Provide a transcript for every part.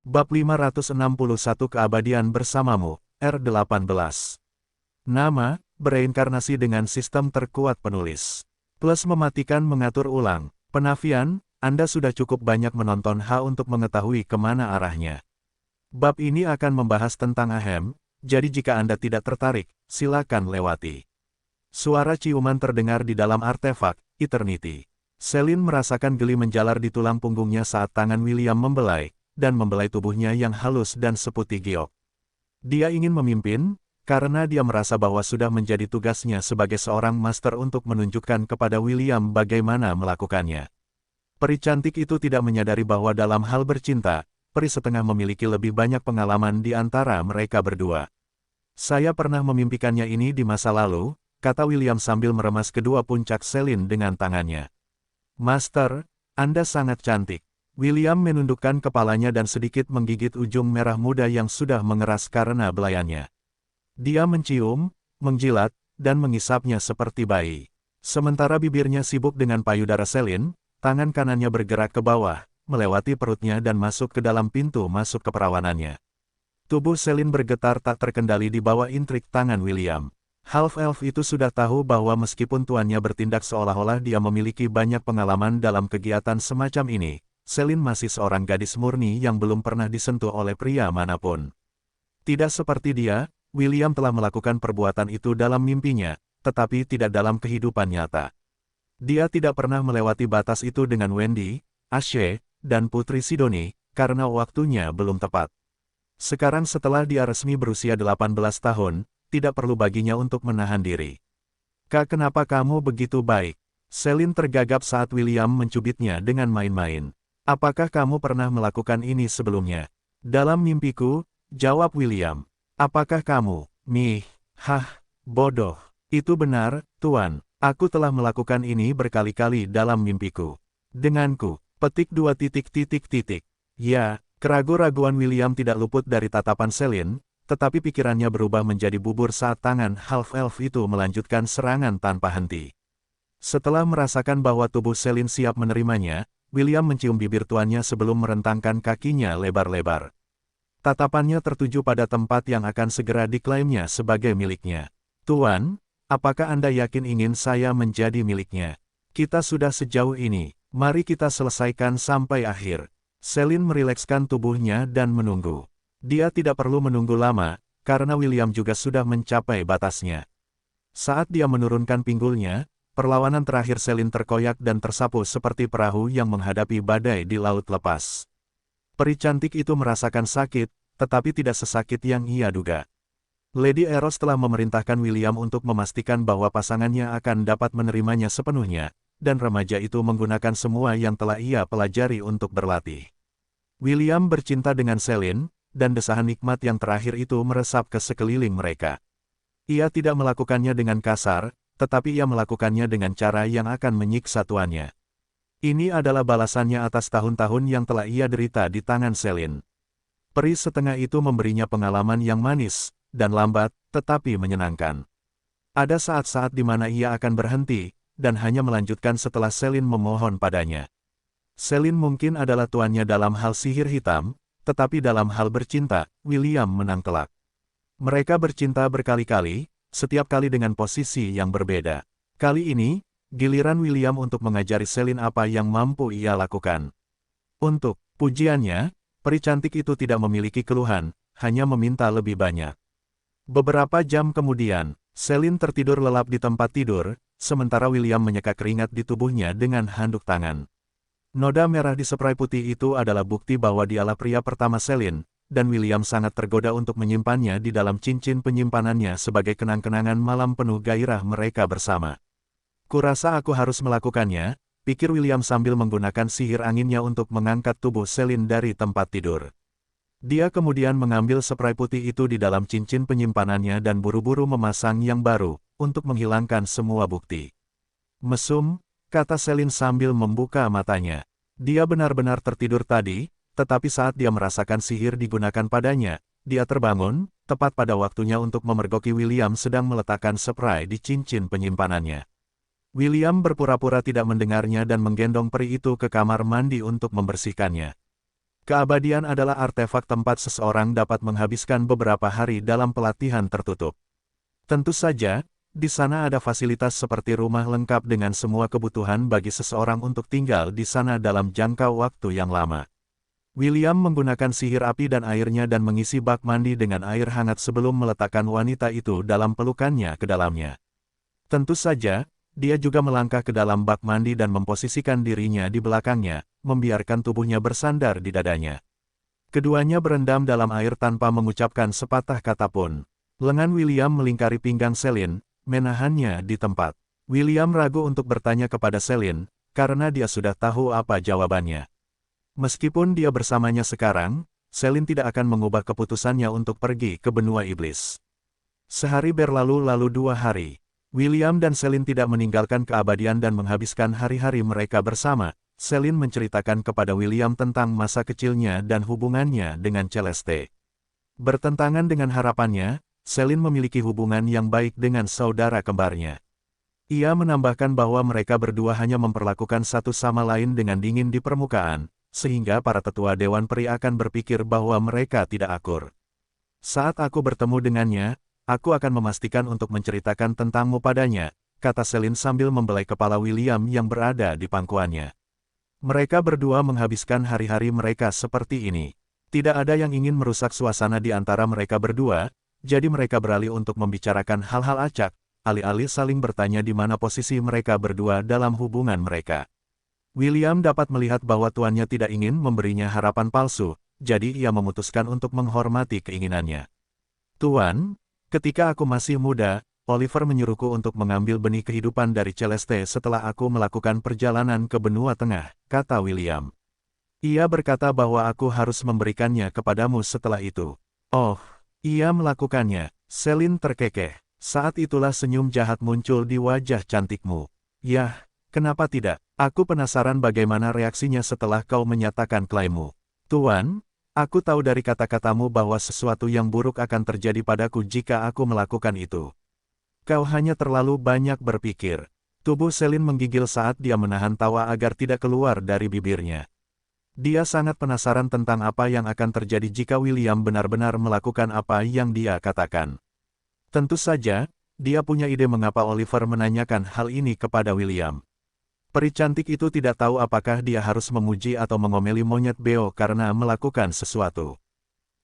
Bab 561 Keabadian Bersamamu, R18. Nama, bereinkarnasi dengan sistem terkuat penulis. Plus mematikan mengatur ulang. Penafian, Anda sudah cukup banyak menonton H untuk mengetahui kemana arahnya. Bab ini akan membahas tentang Ahem, jadi jika Anda tidak tertarik, silakan lewati. Suara ciuman terdengar di dalam artefak, Eternity. Celine merasakan geli menjalar di tulang punggungnya saat tangan William membelai, dan membelai tubuhnya yang halus dan seputih giok. Dia ingin memimpin, karena dia merasa bahwa sudah menjadi tugasnya sebagai seorang master untuk menunjukkan kepada William bagaimana melakukannya. Peri cantik itu tidak menyadari bahwa dalam hal bercinta, peri setengah memiliki lebih banyak pengalaman di antara mereka berdua. Saya pernah memimpikannya ini di masa lalu, kata William sambil meremas kedua puncak Celine dengan tangannya. Master, Anda sangat cantik. William menundukkan kepalanya dan sedikit menggigit ujung merah muda yang sudah mengeras karena belayannya. Dia mencium, menjilat, dan mengisapnya seperti bayi. Sementara bibirnya sibuk dengan payudara Celine, tangan kanannya bergerak ke bawah, melewati perutnya dan masuk ke dalam pintu masuk keperawanannya. Tubuh Celine bergetar tak terkendali di bawah intrik tangan William. Half-elf itu sudah tahu bahwa meskipun tuannya bertindak seolah-olah dia memiliki banyak pengalaman dalam kegiatan semacam ini, Celine masih seorang gadis murni yang belum pernah disentuh oleh pria manapun. Tidak seperti dia, William telah melakukan perbuatan itu dalam mimpinya, tetapi tidak dalam kehidupan nyata. Dia tidak pernah melewati batas itu dengan Wendy, Ashe, dan Putri Sidoni, karena waktunya belum tepat. Sekarang setelah dia resmi berusia 18 tahun, tidak perlu baginya untuk menahan diri. Kak, kenapa kamu begitu baik? Celine tergagap saat William mencubitnya dengan main-main. Apakah kamu pernah melakukan ini sebelumnya? Dalam mimpiku, jawab William. Apakah kamu, bodoh. Itu benar, Tuan. Aku telah melakukan ini berkali-kali dalam mimpiku. Denganku, petik 2 titik. Ya, keraguan-raguan William tidak luput dari tatapan Celine, tetapi pikirannya berubah menjadi bubur saat tangan half-elf itu melanjutkan serangan tanpa henti. Setelah merasakan bahwa tubuh Celine siap menerimanya, William mencium bibir tuannya sebelum merentangkan kakinya lebar-lebar. Tatapannya tertuju pada tempat yang akan segera diklaimnya sebagai miliknya. Tuan, apakah Anda yakin ingin saya menjadi miliknya? Kita sudah sejauh ini, mari kita selesaikan sampai akhir. Celine merilekskan tubuhnya dan menunggu. Dia tidak perlu menunggu lama, karena William juga sudah mencapai batasnya. Saat dia menurunkan pinggulnya, perlawanan terakhir Celine terkoyak dan tersapu seperti perahu yang menghadapi badai di laut lepas. Peri cantik itu merasakan sakit, tetapi tidak sesakit yang ia duga. Lady Eros telah memerintahkan William untuk memastikan bahwa pasangannya akan dapat menerimanya sepenuhnya, dan remaja itu menggunakan semua yang telah ia pelajari untuk berlatih. William bercinta dengan Celine, dan desahan nikmat yang terakhir itu meresap ke sekeliling mereka. Ia tidak melakukannya dengan kasar, tetapi ia melakukannya dengan cara yang akan menyiksa tuannya. Ini adalah balasannya atas tahun-tahun yang telah ia derita di tangan Celine. Peri setengah itu memberinya pengalaman yang manis, dan lambat, tetapi menyenangkan. Ada saat-saat di mana ia akan berhenti, dan hanya melanjutkan setelah Celine memohon padanya. Celine mungkin adalah tuannya dalam hal sihir hitam, tetapi dalam hal bercinta, William menang telak. Mereka bercinta berkali-kali, setiap kali dengan posisi yang berbeda. Kali ini, giliran William untuk mengajari Celine apa yang mampu ia lakukan. Untuk pujiannya, peri cantik itu tidak memiliki keluhan, hanya meminta lebih banyak. Beberapa jam kemudian, Celine tertidur lelap di tempat tidur, sementara William menyeka keringat di tubuhnya dengan handuk tangan. Noda merah di spray putih itu adalah bukti bahwa dialah pria pertama Celine, dan William sangat tergoda untuk menyimpannya di dalam cincin penyimpanannya sebagai kenang-kenangan malam penuh gairah mereka bersama. Kurasa aku harus melakukannya, pikir William sambil menggunakan sihir anginnya untuk mengangkat tubuh Celine dari tempat tidur. Dia kemudian mengambil spray putih itu di dalam cincin penyimpanannya dan buru-buru memasang yang baru, untuk menghilangkan semua bukti. Mesum, kata Celine sambil membuka matanya. Dia benar-benar tertidur tadi, tetapi saat dia merasakan sihir digunakan padanya, dia terbangun, tepat pada waktunya untuk memergoki William sedang meletakkan spray di cincin penyimpanannya. William berpura-pura tidak mendengarnya dan menggendong peri itu ke kamar mandi untuk membersihkannya. Keabadian adalah artefak tempat seseorang dapat menghabiskan beberapa hari dalam pelatihan tertutup. Tentu saja, di sana ada fasilitas seperti rumah lengkap dengan semua kebutuhan bagi seseorang untuk tinggal di sana dalam jangka waktu yang lama. William menggunakan sihir api dan airnya dan mengisi bak mandi dengan air hangat sebelum meletakkan wanita itu dalam pelukannya ke dalamnya. Tentu saja, dia juga melangkah ke dalam bak mandi dan memposisikan dirinya di belakangnya, membiarkan tubuhnya bersandar di dadanya. Keduanya berendam dalam air tanpa mengucapkan sepatah kata pun. Lengan William melingkari pinggang Celine, menahannya di tempat. William ragu untuk bertanya kepada Celine, karena dia sudah tahu apa jawabannya. Meskipun dia bersamanya sekarang, Celine tidak akan mengubah keputusannya untuk pergi ke benua iblis. Sehari berlalu lalu 2 hari. William dan Celine tidak meninggalkan keabadian dan menghabiskan hari-hari mereka bersama. Celine menceritakan kepada William tentang masa kecilnya dan hubungannya dengan Celeste. Bertentangan dengan harapannya, Celine memiliki hubungan yang baik dengan saudara kembarnya. Ia menambahkan bahwa mereka berdua hanya memperlakukan satu sama lain dengan dingin di permukaan, sehingga para tetua Dewan Peri akan berpikir bahwa mereka tidak akur. Saat aku bertemu dengannya, aku akan memastikan untuk menceritakan tentangmu padanya, kata Celine sambil membelai kepala William yang berada di pangkuannya. Mereka berdua menghabiskan hari-hari mereka seperti ini. Tidak ada yang ingin merusak suasana di antara mereka berdua, jadi mereka beralih untuk membicarakan hal-hal acak, alih-alih saling bertanya di mana posisi mereka berdua dalam hubungan mereka. William dapat melihat bahwa tuannya tidak ingin memberinya harapan palsu, jadi ia memutuskan untuk menghormati keinginannya. Tuan, ketika aku masih muda, Oliver menyuruhku untuk mengambil benih kehidupan dari Celeste setelah aku melakukan perjalanan ke benua tengah, kata William. Ia berkata bahwa aku harus memberikannya kepadamu setelah itu. Oh, ia melakukannya, Celine terkekeh. Saat itulah senyum jahat muncul di wajah cantikmu. Yah, kenapa tidak? Aku penasaran bagaimana reaksinya setelah kau menyatakan klaimmu. Tuan, aku tahu dari kata-katamu bahwa sesuatu yang buruk akan terjadi padaku jika aku melakukan itu. Kau hanya terlalu banyak berpikir. Tubuh Celine menggigil saat dia menahan tawa agar tidak keluar dari bibirnya. Dia sangat penasaran tentang apa yang akan terjadi jika William benar-benar melakukan apa yang dia katakan. Tentu saja, dia punya ide mengapa Oliver menanyakan hal ini kepada William. Peri cantik itu tidak tahu apakah dia harus memuji atau mengomeli monyet Beo karena melakukan sesuatu.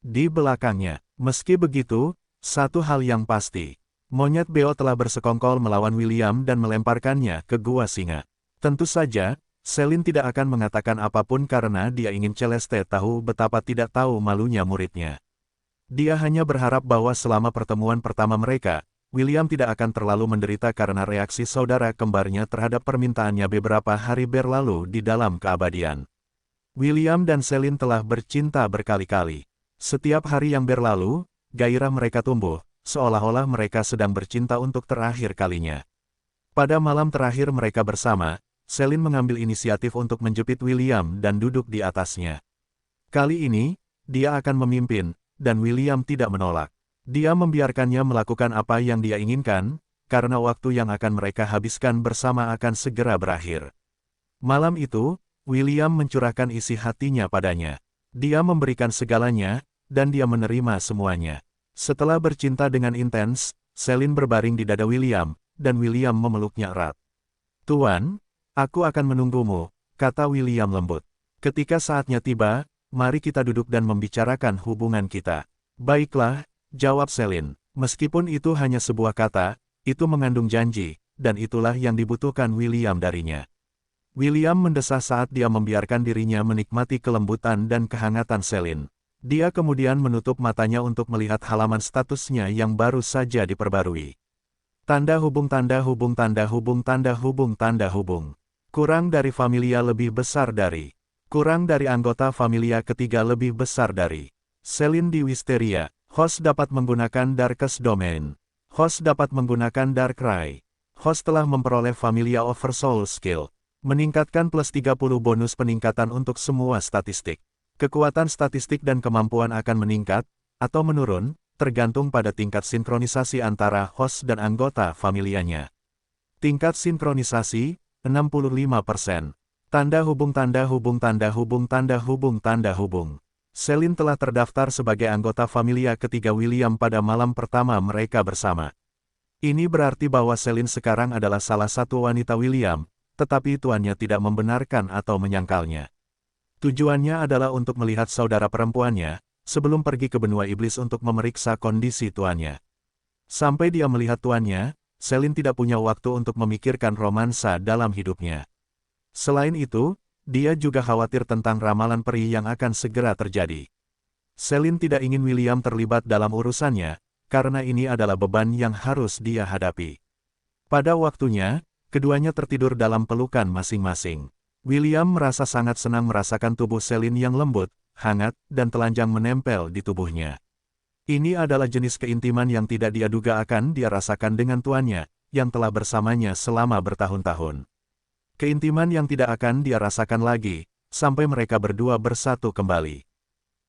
Di belakangnya, meski begitu, satu hal yang pasti. Monyet Beo telah bersekongkol melawan William dan melemparkannya ke gua singa. Tentu saja, Celine tidak akan mengatakan apapun karena dia ingin Celeste tahu betapa tidak tahu malunya muridnya. Dia hanya berharap bahwa selama pertemuan pertama mereka, William tidak akan terlalu menderita karena reaksi saudara kembarnya terhadap permintaannya beberapa hari berlalu di dalam keabadian. William dan Celine telah bercinta berkali-kali. Setiap hari yang berlalu, gairah mereka tumbuh, seolah-olah mereka sedang bercinta untuk terakhir kalinya. Pada malam terakhir mereka bersama, Celine mengambil inisiatif untuk menjepit William dan duduk di atasnya. Kali ini, dia akan memimpin, dan William tidak menolak. Dia membiarkannya melakukan apa yang dia inginkan, karena waktu yang akan mereka habiskan bersama akan segera berakhir. Malam itu, William mencurahkan isi hatinya padanya. Dia memberikan segalanya, dan dia menerima semuanya. Setelah bercinta dengan intens, Celine berbaring di dada William, dan William memeluknya erat. Tuan, aku akan menunggumu, kata William lembut. Ketika saatnya tiba, mari kita duduk dan membicarakan hubungan kita. Baiklah, jawab Celine. Meskipun itu hanya sebuah kata, itu mengandung janji, dan itulah yang dibutuhkan William darinya. William mendesah saat dia membiarkan dirinya menikmati kelembutan dan kehangatan Celine. Dia kemudian menutup matanya untuk melihat halaman statusnya yang baru saja diperbarui. Tanda hubung tanda hubung tanda hubung tanda hubung tanda hubung. Kurang dari familia lebih besar dari. Kurang dari anggota familia ketiga lebih besar dari. Celine di Wisteria. Host dapat menggunakan Darkest Domain. Host dapat menggunakan Darkrai. Host telah memperoleh Familia Oversoul Skill. Meningkatkan plus 30 bonus peningkatan untuk semua statistik. Kekuatan statistik dan kemampuan akan meningkat, atau menurun, tergantung pada tingkat sinkronisasi antara host dan anggota familianya. Tingkat sinkronisasi, 65%. Tanda hubung tanda hubung tanda hubung tanda hubung tanda hubung. Celine telah terdaftar sebagai anggota familia ketiga William pada malam pertama mereka bersama. Ini berarti bahwa Celine sekarang adalah salah satu wanita William, tetapi tuannya tidak membenarkan atau menyangkalnya. Tujuannya adalah untuk melihat saudara perempuannya, sebelum pergi ke benua iblis untuk memeriksa kondisi tuannya. Sampai dia melihat tuannya, Celine tidak punya waktu untuk memikirkan romansa dalam hidupnya. Selain itu, dia juga khawatir tentang ramalan peri yang akan segera terjadi. Celine tidak ingin William terlibat dalam urusannya, karena ini adalah beban yang harus dia hadapi. Pada waktunya, keduanya tertidur dalam pelukan masing-masing. William merasa sangat senang merasakan tubuh Celine yang lembut, hangat, dan telanjang menempel di tubuhnya. Ini adalah jenis keintiman yang tidak dia duga akan dia rasakan dengan tuannya, yang telah bersamanya selama bertahun-tahun. Keintiman yang tidak akan dia rasakan lagi, sampai mereka berdua bersatu kembali.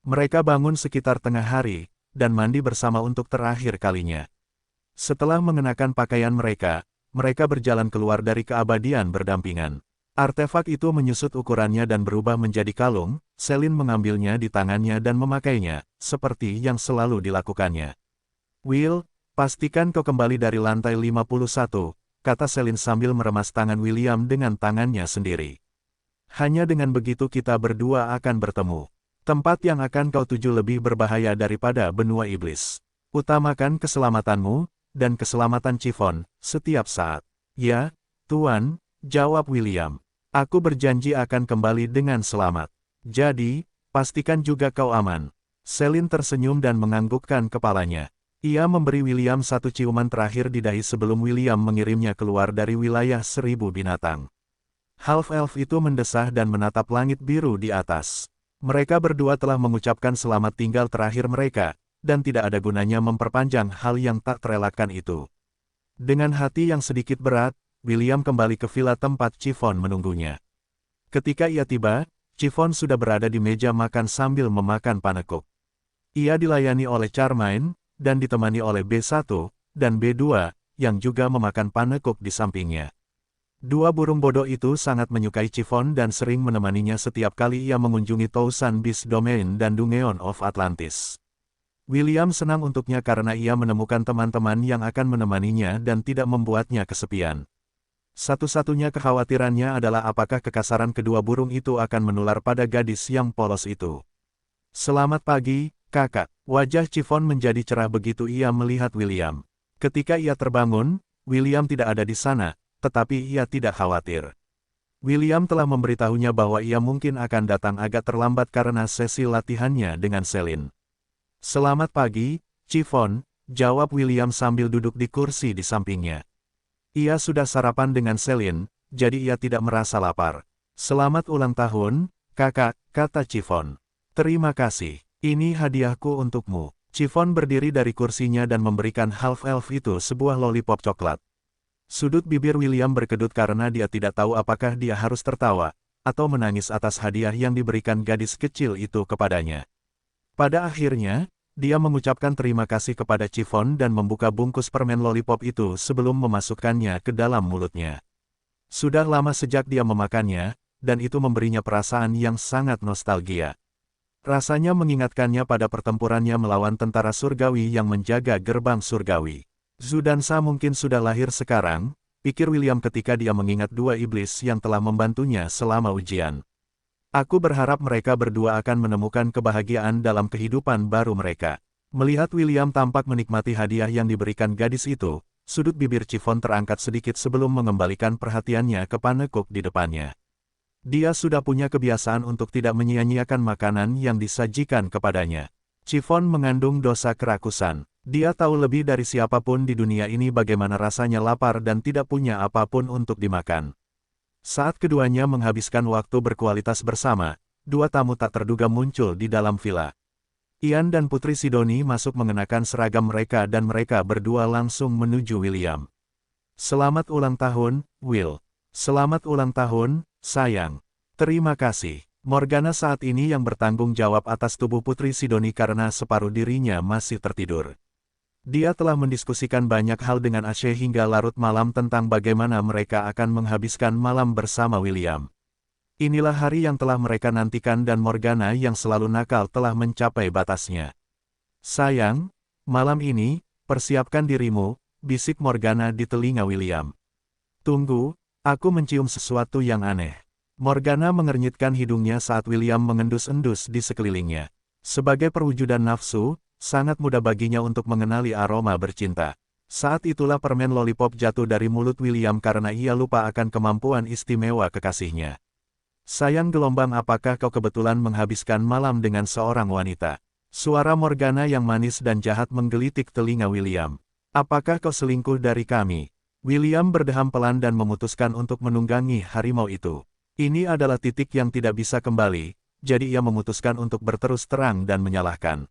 Mereka bangun sekitar tengah hari, dan mandi bersama untuk terakhir kalinya. Setelah mengenakan pakaian mereka berjalan keluar dari keabadian berdampingan. Artefak itu menyusut ukurannya dan berubah menjadi kalung. Celine mengambilnya di tangannya dan memakainya, seperti yang selalu dilakukannya. "Will, pastikan kau kembali dari lantai 51, kata Celine sambil meremas tangan William dengan tangannya sendiri. "Hanya dengan begitu kita berdua akan bertemu. Tempat yang akan kau tuju lebih berbahaya daripada benua iblis. Utamakan keselamatanmu, dan keselamatan Chiffon, setiap saat." "Ya, Tuan," jawab William. "Aku berjanji akan kembali dengan selamat. Jadi, pastikan juga kau aman." Celine tersenyum dan menganggukkan kepalanya. Ia memberi William satu ciuman terakhir di dahi sebelum William mengirimnya keluar dari wilayah 1000 binatang. Half-elf itu mendesah dan menatap langit biru di atas. Mereka berdua telah mengucapkan selamat tinggal terakhir mereka, dan tidak ada gunanya memperpanjang hal yang tak terelakkan itu. Dengan hati yang sedikit berat, William kembali ke villa tempat Chiffon menunggunya. Ketika ia tiba, Chiffon sudah berada di meja makan sambil memakan panekuk. Ia dilayani oleh Charmaine, dan ditemani oleh B1 dan B2, yang juga memakan panekuk di sampingnya. Dua burung bodoh itu sangat menyukai Chiffon dan sering menemaninya setiap kali ia mengunjungi Thousand Beast Domain dan Dungeon of Atlantis. William senang untuknya karena ia menemukan teman-teman yang akan menemaninya dan tidak membuatnya kesepian. Satu-satunya kekhawatirannya adalah apakah kekasaran kedua burung itu akan menular pada gadis yang polos itu. "Selamat pagi, kakak." Wajah Chiffon menjadi cerah begitu ia melihat William. Ketika ia terbangun, William tidak ada di sana, tetapi ia tidak khawatir. William telah memberitahunya bahwa ia mungkin akan datang agak terlambat karena sesi latihannya dengan Celine. "Selamat pagi, Chiffon," jawab William sambil duduk di kursi di sampingnya. Ia sudah sarapan dengan Celine, jadi ia tidak merasa lapar. "Selamat ulang tahun, kakak," kata Chiffon. "Terima kasih. Ini hadiahku untukmu." Chiffon berdiri dari kursinya dan memberikan half-elf itu sebuah lollipop coklat. Sudut bibir William berkedut karena dia tidak tahu apakah dia harus tertawa, atau menangis atas hadiah yang diberikan gadis kecil itu kepadanya. Pada akhirnya, dia mengucapkan terima kasih kepada Chiffon dan membuka bungkus permen lollipop itu sebelum memasukkannya ke dalam mulutnya. Sudah lama sejak dia memakannya, dan itu memberinya perasaan yang sangat nostalgia. Rasanya mengingatkannya pada pertempurannya melawan tentara surgawi yang menjaga gerbang surgawi. Zudansa mungkin sudah lahir sekarang, pikir William ketika dia mengingat dua iblis yang telah membantunya selama ujian. "Aku berharap mereka berdua akan menemukan kebahagiaan dalam kehidupan baru mereka." Melihat William tampak menikmati hadiah yang diberikan gadis itu, sudut bibir Chiffon terangkat sedikit sebelum mengembalikan perhatiannya ke panekuk di depannya. Dia sudah punya kebiasaan untuk tidak menyia-nyiakan makanan yang disajikan kepadanya. Chiffon mengandung dosa kerakusan. Dia tahu lebih dari siapapun di dunia ini bagaimana rasanya lapar dan tidak punya apapun untuk dimakan. Saat keduanya menghabiskan waktu berkualitas bersama, dua tamu tak terduga muncul di dalam villa. Ian dan Putri Sidoni masuk mengenakan seragam mereka dan mereka berdua langsung menuju William. "Selamat ulang tahun, Will." "Selamat ulang tahun, sayang." "Terima kasih." Morgana saat ini yang bertanggung jawab atas tubuh Putri Sidoni karena separuh dirinya masih tertidur. Dia telah mendiskusikan banyak hal dengan Ashe hingga larut malam tentang bagaimana mereka akan menghabiskan malam bersama William. Inilah hari yang telah mereka nantikan dan Morgana yang selalu nakal telah mencapai batasnya. Sayang, malam ini, persiapkan dirimu, bisik Morgana di telinga William. Tunggu, aku mencium sesuatu yang aneh. Morgana mengernyitkan hidungnya saat William mengendus-endus di sekelilingnya. Sebagai perwujudan nafsu, sangat mudah baginya untuk mengenali aroma bercinta. Saat itulah permen lollipop jatuh dari mulut William karena ia lupa akan kemampuan istimewa kekasihnya. Sayang gelombang, apakah kau kebetulan menghabiskan malam dengan seorang wanita? Suara Morgana yang manis dan jahat menggelitik telinga William. Apakah kau selingkuh dari kami? William berdeham pelan dan memutuskan untuk menunggangi harimau itu. Ini adalah titik yang tidak bisa kembali, jadi ia memutuskan untuk berterus terang dan menyalahkan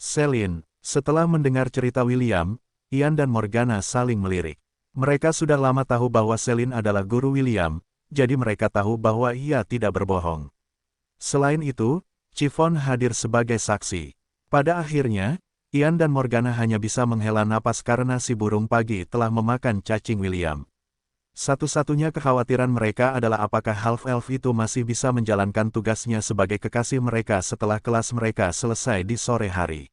Celine. Setelah mendengar cerita William, Ian dan Morgana saling melirik. Mereka sudah lama tahu bahwa Celine adalah guru William, jadi mereka tahu bahwa ia tidak berbohong. Selain itu, Chiffon hadir sebagai saksi. Pada akhirnya, Ian dan Morgana hanya bisa menghela napas karena si burung pagi telah memakan cacing William. Satu-satunya kekhawatiran mereka adalah apakah half-elf itu masih bisa menjalankan tugasnya sebagai kekasih mereka setelah kelas mereka selesai di sore hari.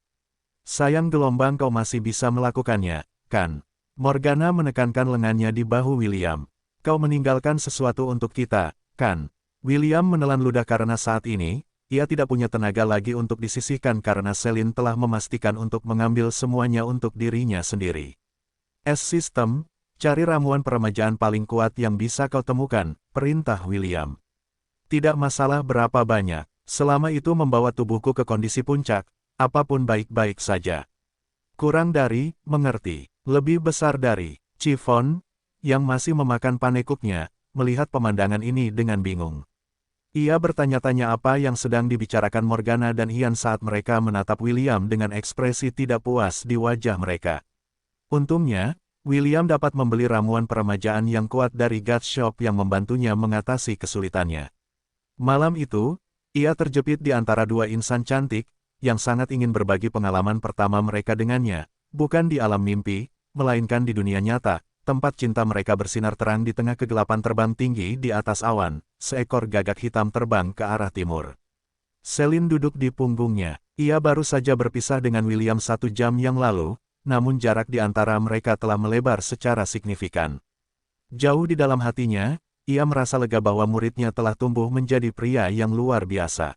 Sayang gelombang, kau masih bisa melakukannya, kan? Morgana menekankan lengannya di bahu William. Kau meninggalkan sesuatu untuk kita, kan? William menelan ludah karena saat ini, ia tidak punya tenaga lagi untuk disisihkan karena Celine telah memastikan untuk mengambil semuanya untuk dirinya sendiri. S-System, cari ramuan peremajaan paling kuat yang bisa kau temukan, perintah William. Tidak masalah berapa banyak, selama itu membawa tubuhku ke kondisi puncak, apapun baik-baik saja. Kurang dari, mengerti, lebih besar dari, Chiffon, yang masih memakan panekuknya, melihat pemandangan ini dengan bingung. Ia bertanya-tanya apa yang sedang dibicarakan Morgana dan Ian saat mereka menatap William dengan ekspresi tidak puas di wajah mereka. Untungnya, William dapat membeli ramuan peremajaan yang kuat dari God Shop yang membantunya mengatasi kesulitannya. Malam itu, ia terjepit di antara dua insan cantik, yang sangat ingin berbagi pengalaman pertama mereka dengannya, bukan di alam mimpi, melainkan di dunia nyata. Tempat cinta mereka bersinar terang di tengah kegelapan. Terbang tinggi di atas awan, seekor gagak hitam terbang ke arah timur. Celine duduk di punggungnya. Ia baru saja berpisah dengan William 1 jam yang lalu, namun jarak di antara mereka telah melebar secara signifikan. Jauh di dalam hatinya, ia merasa lega bahwa muridnya telah tumbuh menjadi pria yang luar biasa.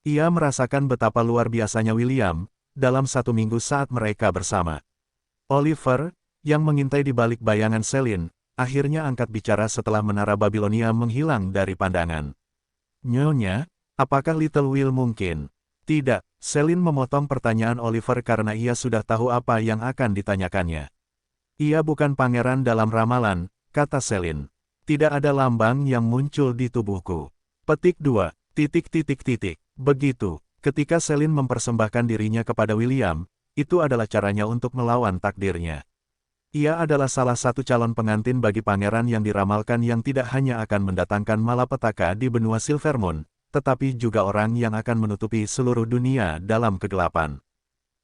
Ia merasakan betapa luar biasanya William, dalam 1 minggu saat mereka bersama. Oliver, yang mengintai di balik bayangan Celine, akhirnya angkat bicara setelah menara Babilonia menghilang dari pandangan. Nyonya, apakah Little Will mungkin? Tidak, Celine memotong pertanyaan Oliver karena ia sudah tahu apa yang akan ditanyakannya. Ia bukan pangeran dalam ramalan, kata Celine. Tidak ada lambang yang muncul di tubuhku. Petik 2. Begitu, ketika Celine mempersembahkan dirinya kepada William, itu adalah caranya untuk melawan takdirnya. Ia adalah salah satu calon pengantin bagi pangeran yang diramalkan yang tidak hanya akan mendatangkan malapetaka di benua Silvermoon, tetapi juga orang yang akan menutupi seluruh dunia dalam kegelapan.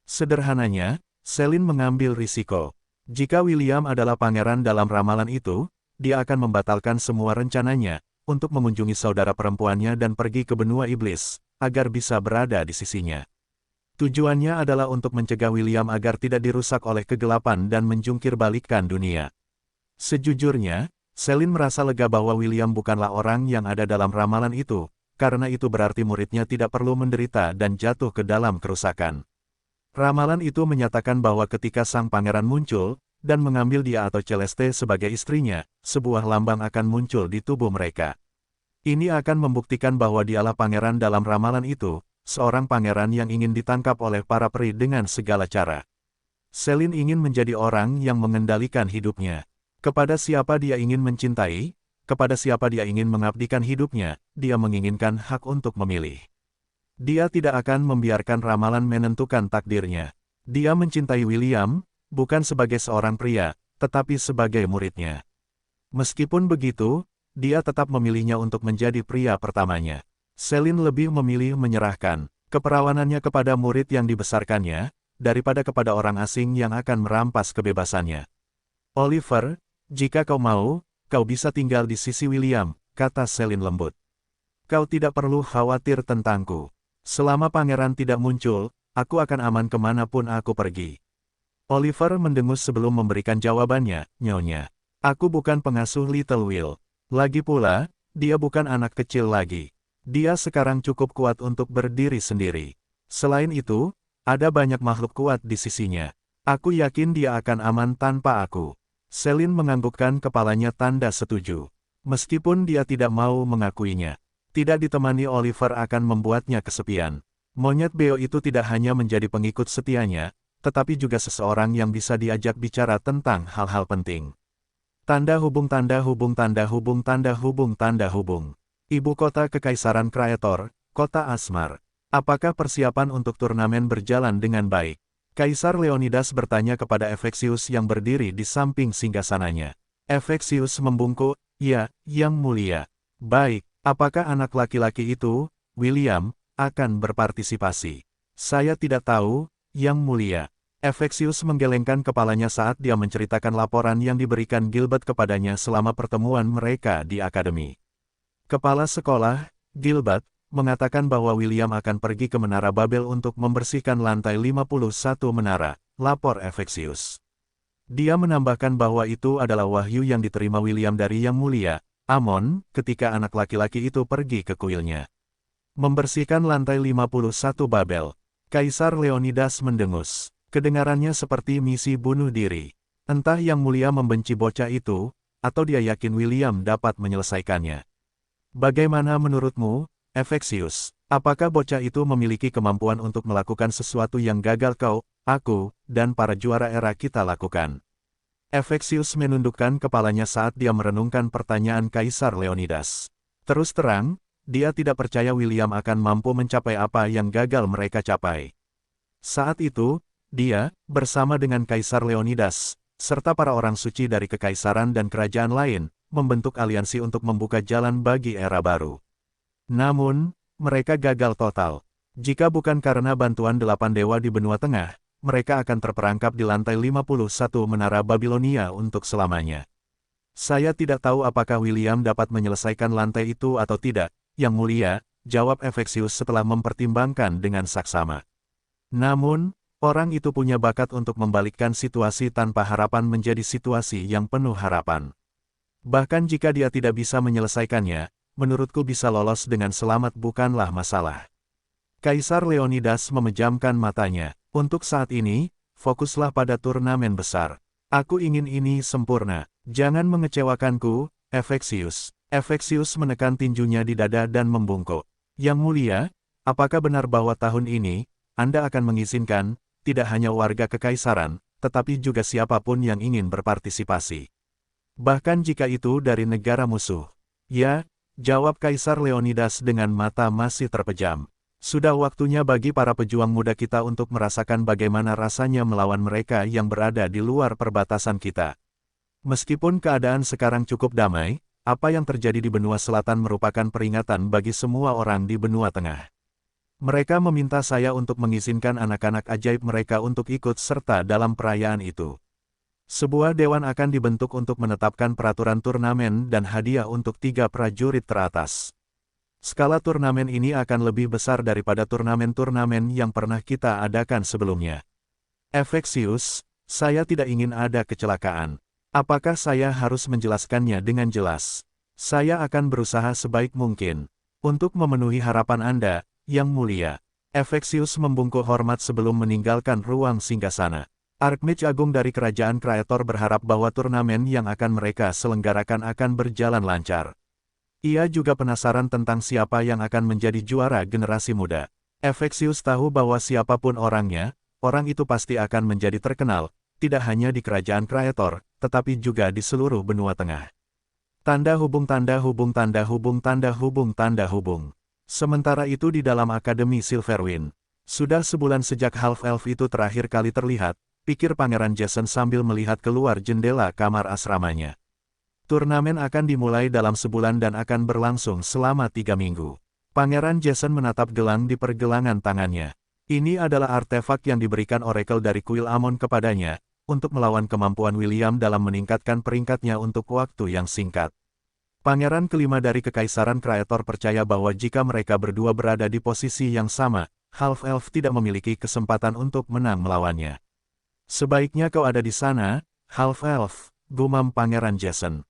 Sederhananya, Celine mengambil risiko. Jika William adalah pangeran dalam ramalan itu, dia akan membatalkan semua rencananya, untuk mengunjungi saudara perempuannya dan pergi ke benua iblis, agar bisa berada di sisinya. Tujuannya adalah untuk mencegah William agar tidak dirusak oleh kegelapan dan menjungkir balikkan dunia. Sejujurnya, Celine merasa lega bahwa William bukanlah orang yang ada dalam ramalan itu, karena itu berarti muridnya tidak perlu menderita dan jatuh ke dalam kerusakan. Ramalan itu menyatakan bahwa ketika sang pangeran muncul, dan mengambil dia atau Celeste sebagai istrinya, sebuah lambang akan muncul di tubuh mereka. Ini akan membuktikan bahwa dialah pangeran dalam ramalan itu, seorang pangeran yang ingin ditangkap oleh para peri dengan segala cara. Celine ingin menjadi orang yang mengendalikan hidupnya. Kepada siapa dia ingin mencintai, kepada siapa dia ingin mengabdikan hidupnya, dia menginginkan hak untuk memilih. Dia tidak akan membiarkan ramalan menentukan takdirnya. Dia mencintai William, bukan sebagai seorang pria, tetapi sebagai muridnya. Meskipun begitu, dia tetap memilihnya untuk menjadi pria pertamanya. Celine lebih memilih menyerahkan keperawanannya kepada murid yang dibesarkannya, daripada kepada orang asing yang akan merampas kebebasannya. Oliver, jika kau mau, kau bisa tinggal di sisi William, kata Celine lembut. Kau tidak perlu khawatir tentangku. Selama pangeran tidak muncul, aku akan aman kemanapun aku pergi. Oliver mendengus sebelum memberikan jawabannya, Nyonya. Aku bukan pengasuh Little Will. Lagi pula, dia bukan anak kecil lagi. Dia sekarang cukup kuat untuk berdiri sendiri. Selain itu, ada banyak makhluk kuat di sisinya. Aku yakin dia akan aman tanpa aku. Celine menganggukkan kepalanya tanda setuju. Meskipun dia tidak mau mengakuinya. Tidak ditemani Oliver akan membuatnya kesepian. Monyet Beo itu tidak hanya menjadi pengikut setianya, tetapi juga seseorang yang bisa diajak bicara tentang hal-hal penting. Tanda hubung tanda hubung tanda hubung tanda hubung tanda hubung. Ibu kota Kekaisaran Kreator, Kota Asmar. Apakah persiapan untuk turnamen berjalan dengan baik? Kaisar Leonidas bertanya kepada Efeksius yang berdiri di samping singgasananya. Efeksius membungkuk, "Ya, Yang Mulia." "Baik, apakah anak laki-laki itu, William, akan berpartisipasi?" "Saya tidak tahu, Yang Mulia." Efeksius menggelengkan kepalanya saat dia menceritakan laporan yang diberikan Gilbert kepadanya selama pertemuan mereka di akademi. Kepala sekolah, Gilbert, mengatakan bahwa William akan pergi ke Menara Babel untuk membersihkan lantai 51 menara, lapor Efeksius. Dia menambahkan bahwa itu adalah wahyu yang diterima William dari Yang Mulia, Amon, ketika anak laki-laki itu pergi ke kuilnya. Membersihkan lantai 51 Babel. Kaisar Leonidas mendengus. Kedengarannya seperti misi bunuh diri. Entah Yang Mulia membenci bocah itu, atau dia yakin William dapat menyelesaikannya. Bagaimana menurutmu, Efeksius? Apakah bocah itu memiliki kemampuan untuk melakukan sesuatu yang gagal kau, aku, dan para juara era kita lakukan? Efeksius menundukkan kepalanya saat dia merenungkan pertanyaan Kaisar Leonidas. Terus terang, dia tidak percaya William akan mampu mencapai apa yang gagal mereka capai. Saat itu, dia, bersama dengan Kaisar Leonidas, serta para orang suci dari kekaisaran dan kerajaan lain, membentuk aliansi untuk membuka jalan bagi era baru. Namun, mereka gagal total. Jika bukan karena bantuan 8 dewa di benua tengah, mereka akan terperangkap di lantai 51 Menara Babilonia untuk selamanya. Saya tidak tahu apakah William dapat menyelesaikan lantai itu atau tidak, Yang Mulia, jawab Efeksius setelah mempertimbangkan dengan saksama. Namun, orang itu punya bakat untuk membalikkan situasi tanpa harapan menjadi situasi yang penuh harapan. Bahkan jika dia tidak bisa menyelesaikannya, menurutku bisa lolos dengan selamat bukanlah masalah. Kaisar Leonidas memejamkan matanya. Untuk saat ini, fokuslah pada turnamen besar. Aku ingin ini sempurna. Jangan mengecewakanku, Efeksius. Efeksius menekan tinjunya di dada dan membungkuk. Yang Mulia, apakah benar bahwa tahun ini, Anda akan mengizinkan, tidak hanya warga kekaisaran, tetapi juga siapapun yang ingin berpartisipasi? Bahkan jika itu dari negara musuh. Ya, jawab Kaisar Leonidas dengan mata masih terpejam. Sudah waktunya bagi para pejuang muda kita untuk merasakan bagaimana rasanya melawan mereka yang berada di luar perbatasan kita. Meskipun keadaan sekarang cukup damai, apa yang terjadi di benua selatan merupakan peringatan bagi semua orang di benua tengah. Mereka meminta saya untuk mengizinkan anak-anak ajaib mereka untuk ikut serta dalam perayaan itu. Sebuah dewan akan dibentuk untuk menetapkan peraturan turnamen dan hadiah untuk 3 prajurit teratas. Skala turnamen ini akan lebih besar daripada turnamen-turnamen yang pernah kita adakan sebelumnya. Efeksius, saya tidak ingin ada kecelakaan. Apakah saya harus menjelaskannya dengan jelas? Saya akan berusaha sebaik mungkin untuk memenuhi harapan Anda, Yang Mulia. Efeksius membungkuk hormat sebelum meninggalkan ruang singgasana. Archmage Agung dari Kerajaan Kreator berharap bahwa turnamen yang akan mereka selenggarakan akan berjalan lancar. Ia juga penasaran tentang siapa yang akan menjadi juara generasi muda. Efeksius tahu bahwa siapapun orangnya, orang itu pasti akan menjadi terkenal, tidak hanya di Kerajaan Kreator, tetapi juga di seluruh benua tengah. Tanda hubung tanda hubung tanda hubung tanda hubung tanda hubung. Sementara itu di dalam Akademi Silverwind. Sudah sebulan sejak Half-Elf itu terakhir kali terlihat, pikir Pangeran Jason sambil melihat keluar jendela kamar asramanya. Turnamen akan dimulai dalam sebulan dan akan berlangsung selama 3 minggu. Pangeran Jason menatap gelang di pergelangan tangannya. Ini adalah artefak yang diberikan Oracle dari kuil Amon kepadanya, untuk melawan kemampuan William dalam meningkatkan peringkatnya untuk waktu yang singkat. Pangeran kelima dari Kekaisaran Kreator percaya bahwa jika mereka berdua berada di posisi yang sama, Half-Elf tidak memiliki kesempatan untuk menang melawannya. Sebaiknya kau ada di sana, Half-Elf, gumam Pangeran Jason.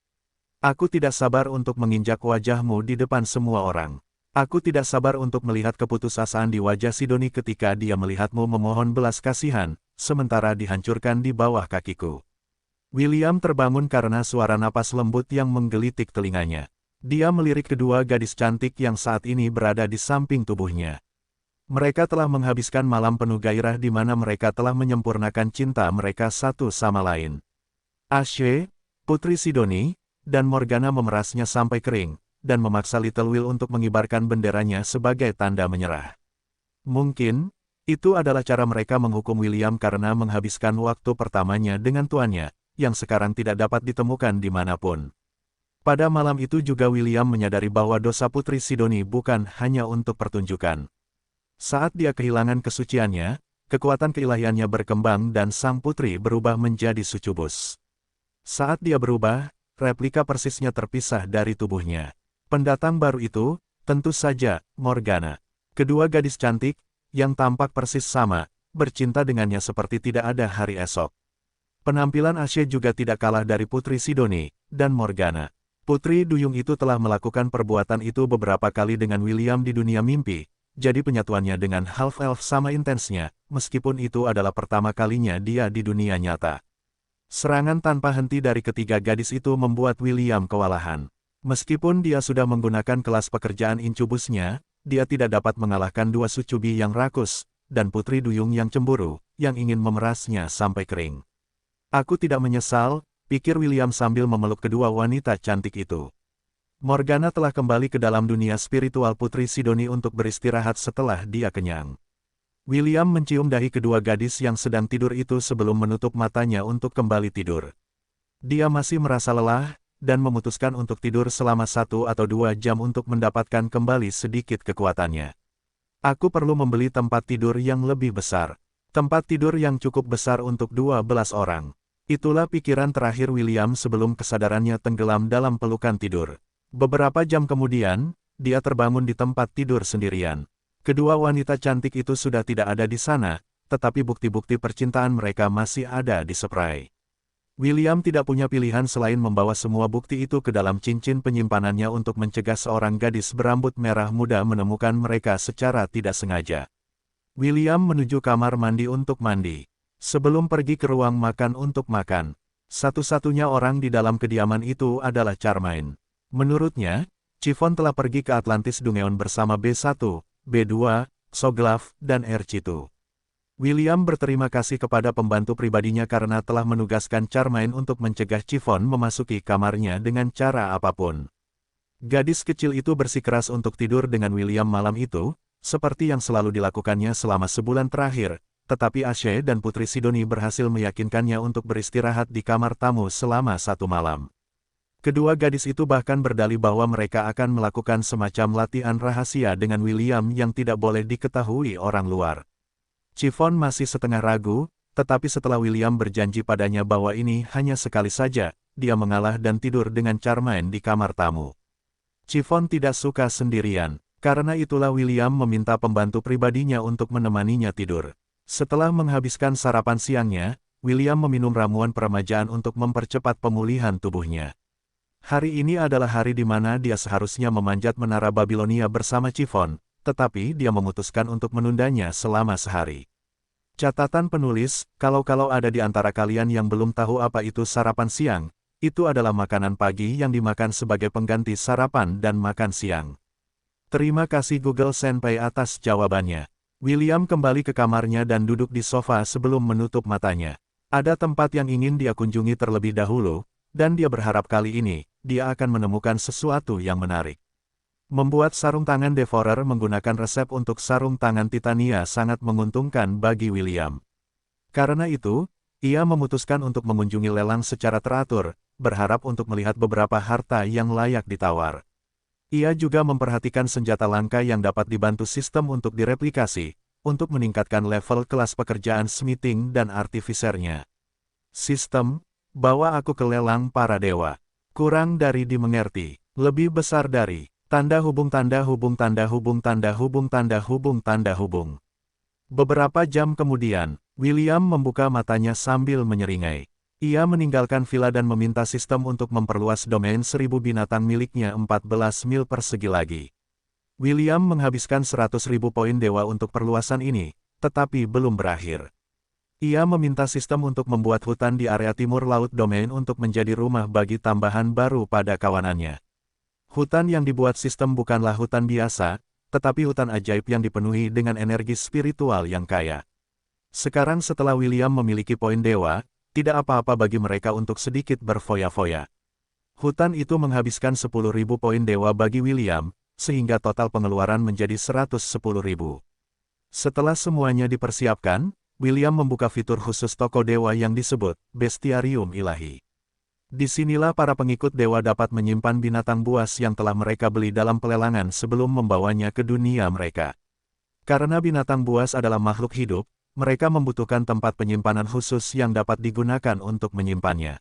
Aku tidak sabar untuk menginjak wajahmu di depan semua orang. Aku tidak sabar untuk melihat keputusasaan di wajah Sidoni ketika dia melihatmu memohon belas kasihan, sementara dihancurkan di bawah kakiku. William terbangun karena suara napas lembut yang menggelitik telinganya. Dia melirik kedua gadis cantik yang saat ini berada di samping tubuhnya. Mereka telah menghabiskan malam penuh gairah di mana mereka telah menyempurnakan cinta mereka satu sama lain. Ashe, Putri Sidoni, dan Morgana memerasnya sampai kering, dan memaksa Little Will untuk mengibarkan benderanya sebagai tanda menyerah. Mungkin, itu adalah cara mereka menghukum William karena menghabiskan waktu pertamanya dengan tuannya, yang sekarang tidak dapat ditemukan dimanapun. Pada malam itu juga William menyadari bahwa dosa Putri Sidoni bukan hanya untuk pertunjukan. Saat dia kehilangan kesuciannya, kekuatan keilahiannya berkembang dan sang putri berubah menjadi sucubus. Saat dia berubah, replika persisnya terpisah dari tubuhnya. Pendatang baru itu, tentu saja, Morgana. Kedua gadis cantik, yang tampak persis sama, bercinta dengannya seperti tidak ada hari esok. Penampilan Ashe juga tidak kalah dari Putri Sidoni dan Morgana. Putri Duyung itu telah melakukan perbuatan itu beberapa kali dengan William di dunia mimpi, jadi penyatuannya dengan Half-Elf sama intensnya, meskipun itu adalah pertama kalinya dia di dunia nyata. Serangan tanpa henti dari ketiga gadis itu membuat William kewalahan. Meskipun dia sudah menggunakan kelas pekerjaan incubusnya, dia tidak dapat mengalahkan dua sucubi yang rakus, dan Putri Duyung yang cemburu, yang ingin memerasnya sampai kering. Aku tidak menyesal, pikir William sambil memeluk kedua wanita cantik itu. Morgana telah kembali ke dalam dunia spiritual Putri Sidoni untuk beristirahat setelah dia kenyang. William mencium dahi kedua gadis yang sedang tidur itu sebelum menutup matanya untuk kembali tidur. Dia masih merasa lelah, dan memutuskan untuk tidur selama 1 atau 2 jam untuk mendapatkan kembali sedikit kekuatannya. Aku perlu membeli tempat tidur yang lebih besar. Tempat tidur yang cukup besar untuk 12 orang. Itulah pikiran terakhir William sebelum kesadarannya tenggelam dalam pelukan tidur. Beberapa jam kemudian, dia terbangun di tempat tidur sendirian. Kedua wanita cantik itu sudah tidak ada di sana, tetapi bukti-bukti percintaan mereka masih ada di spray. William tidak punya pilihan selain membawa semua bukti itu ke dalam cincin penyimpanannya untuk mencegah seorang gadis berambut merah muda menemukan mereka secara tidak sengaja. William menuju kamar mandi untuk mandi. Sebelum pergi ke ruang makan untuk makan, satu-satunya orang di dalam kediaman itu adalah Charmaine. Menurutnya, Chiffon telah pergi ke Atlantis Dungeon bersama B1, B2, Soglaf, dan Ercitu. William berterima kasih kepada pembantu pribadinya karena telah menugaskan Charmaine untuk mencegah Chiffon memasuki kamarnya dengan cara apapun. Gadis kecil itu bersikeras untuk tidur dengan William malam itu, seperti yang selalu dilakukannya selama sebulan terakhir, tetapi Ashe dan Putri Sidoni berhasil meyakinkannya untuk beristirahat di kamar tamu selama 1 malam. Kedua gadis itu bahkan berdalih bahwa mereka akan melakukan semacam latihan rahasia dengan William yang tidak boleh diketahui orang luar. Chiffon masih setengah ragu, tetapi setelah William berjanji padanya bahwa ini hanya sekali saja, dia mengalah dan tidur dengan Charmaine di kamar tamu. Chiffon tidak suka sendirian, karena itulah William meminta pembantu pribadinya untuk menemaninya tidur. Setelah menghabiskan sarapan siangnya, William meminum ramuan peremajaan untuk mempercepat pemulihan tubuhnya. Hari ini adalah hari di mana dia seharusnya memanjat menara Babilonia bersama Chiffon, tetapi dia memutuskan untuk menundanya selama sehari. Catatan penulis, kalau ada di antara kalian yang belum tahu apa itu sarapan siang, itu adalah makanan pagi yang dimakan sebagai pengganti sarapan dan makan siang. Terima kasih Google Senpai atas jawabannya. William kembali ke kamarnya dan duduk di sofa sebelum menutup matanya. Ada tempat yang ingin dia kunjungi terlebih dahulu, dan dia berharap kali ini, dia akan menemukan sesuatu yang menarik. Membuat sarung tangan Devourer menggunakan resep untuk sarung tangan Titania sangat menguntungkan bagi William. Karena itu, ia memutuskan untuk mengunjungi lelang secara teratur, berharap untuk melihat beberapa harta yang layak ditawar. Ia juga memperhatikan senjata langka yang dapat dibantu sistem untuk direplikasi, untuk meningkatkan level kelas pekerjaan smithing dan artificernya. Sistem, bawa aku ke lelang para dewa. Kurang dari dimengerti. Lebih besar dari. Tanda hubung tanda hubung tanda hubung tanda hubung tanda hubung tanda hubung. Beberapa jam kemudian, William membuka matanya sambil menyeringai. Ia meninggalkan villa dan meminta sistem untuk memperluas domain 1000 binatang miliknya 14 mil persegi lagi. William menghabiskan 100.000 poin dewa untuk perluasan ini, tetapi belum berakhir. Ia meminta sistem untuk membuat hutan di area timur laut domain untuk menjadi rumah bagi tambahan baru pada kawanannya. Hutan yang dibuat sistem bukanlah hutan biasa, tetapi hutan ajaib yang dipenuhi dengan energi spiritual yang kaya. Sekarang setelah William memiliki poin dewa, tidak apa-apa bagi mereka untuk sedikit berfoya-foya. Hutan itu menghabiskan 10.000 poin dewa bagi William, sehingga total pengeluaran menjadi 110.000. Setelah semuanya dipersiapkan, William membuka fitur khusus toko dewa yang disebut Bestiarium Ilahi. Disinilah para pengikut dewa dapat menyimpan binatang buas yang telah mereka beli dalam pelelangan sebelum membawanya ke dunia mereka. Karena binatang buas adalah makhluk hidup, mereka membutuhkan tempat penyimpanan khusus yang dapat digunakan untuk menyimpannya.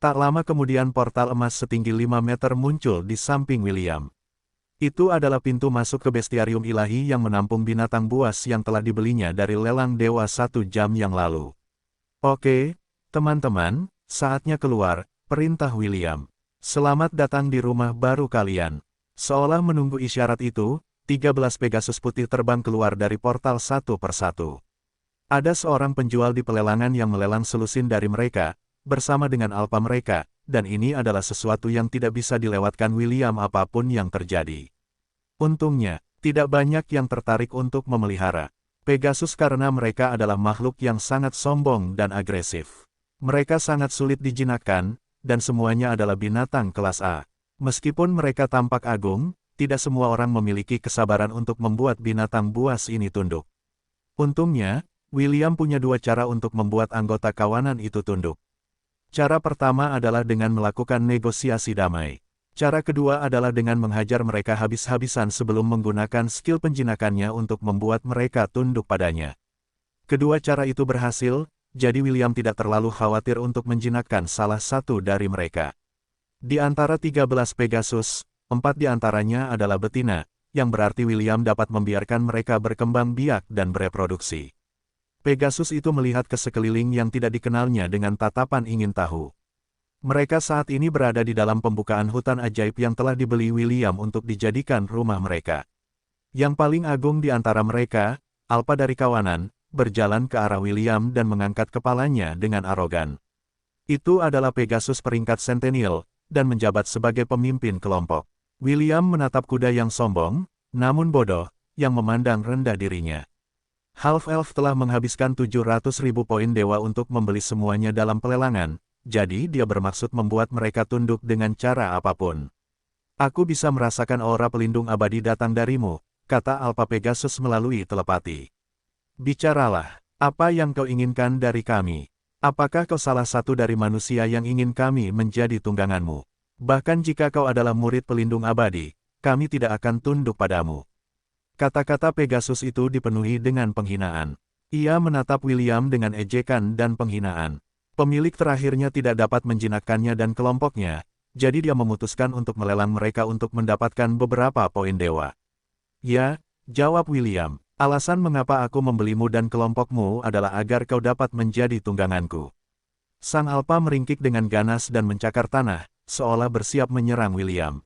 Tak lama kemudian portal emas setinggi 5 meter muncul di samping William. Itu adalah pintu masuk ke Bestiarium Ilahi yang menampung binatang buas yang telah dibelinya dari lelang dewa 1 jam yang lalu. Oke, teman-teman, saatnya keluar, perintah William. Selamat datang di rumah baru kalian. Seolah menunggu isyarat itu, 13 Pegasus putih terbang keluar dari portal satu persatu. Ada seorang penjual di pelelangan yang melelang selusin dari mereka, bersama dengan alpa mereka, dan ini adalah sesuatu yang tidak bisa dilewatkan William apapun yang terjadi. Untungnya, tidak banyak yang tertarik untuk memelihara Pegasus karena mereka adalah makhluk yang sangat sombong dan agresif. Mereka sangat sulit dijinakkan, dan semuanya adalah binatang kelas A. Meskipun mereka tampak agung, tidak semua orang memiliki kesabaran untuk membuat binatang buas ini tunduk. Untungnya, William punya dua cara untuk membuat anggota kawanan itu tunduk. Cara pertama adalah dengan melakukan negosiasi damai. Cara kedua adalah dengan menghajar mereka habis-habisan sebelum menggunakan skill penjinakannya untuk membuat mereka tunduk padanya. Kedua cara itu berhasil, jadi William tidak terlalu khawatir untuk menjinakkan salah satu dari mereka. Di antara 13 Pegasus, 4 di antaranya adalah betina, yang berarti William dapat membiarkan mereka berkembang biak dan bereproduksi. Pegasus itu melihat ke sekeliling yang tidak dikenalnya dengan tatapan ingin tahu. Mereka saat ini berada di dalam pembukaan hutan ajaib yang telah dibeli William untuk dijadikan rumah mereka. Yang paling agung di antara mereka, alpa dari kawanan, berjalan ke arah William dan mengangkat kepalanya dengan arogan. Itu adalah Pegasus peringkat Centennial, dan menjabat sebagai pemimpin kelompok. William menatap kuda yang sombong, namun bodoh, yang memandang rendah dirinya. Half-Elf telah menghabiskan 700.000 poin dewa untuk membeli semuanya dalam pelelangan, jadi dia bermaksud membuat mereka tunduk dengan cara apapun. Aku bisa merasakan aura pelindung abadi datang darimu, kata Alpha Pegasus melalui telepati. Bicaralah, apa yang kau inginkan dari kami? Apakah kau salah satu dari manusia yang ingin kami menjadi tungganganmu? Bahkan jika kau adalah murid pelindung abadi, kami tidak akan tunduk padamu. Kata-kata Pegasus itu dipenuhi dengan penghinaan. Ia menatap William dengan ejekan dan penghinaan. Pemilik terakhirnya tidak dapat menjinakkannya dan kelompoknya, jadi dia memutuskan untuk melelang mereka untuk mendapatkan beberapa poin dewa. Ya, jawab William. Alasan mengapa aku membelimu dan kelompokmu adalah agar kau dapat menjadi tungganganku. Sang Alpa meringkik dengan ganas dan mencakar tanah, seolah bersiap menyerang William.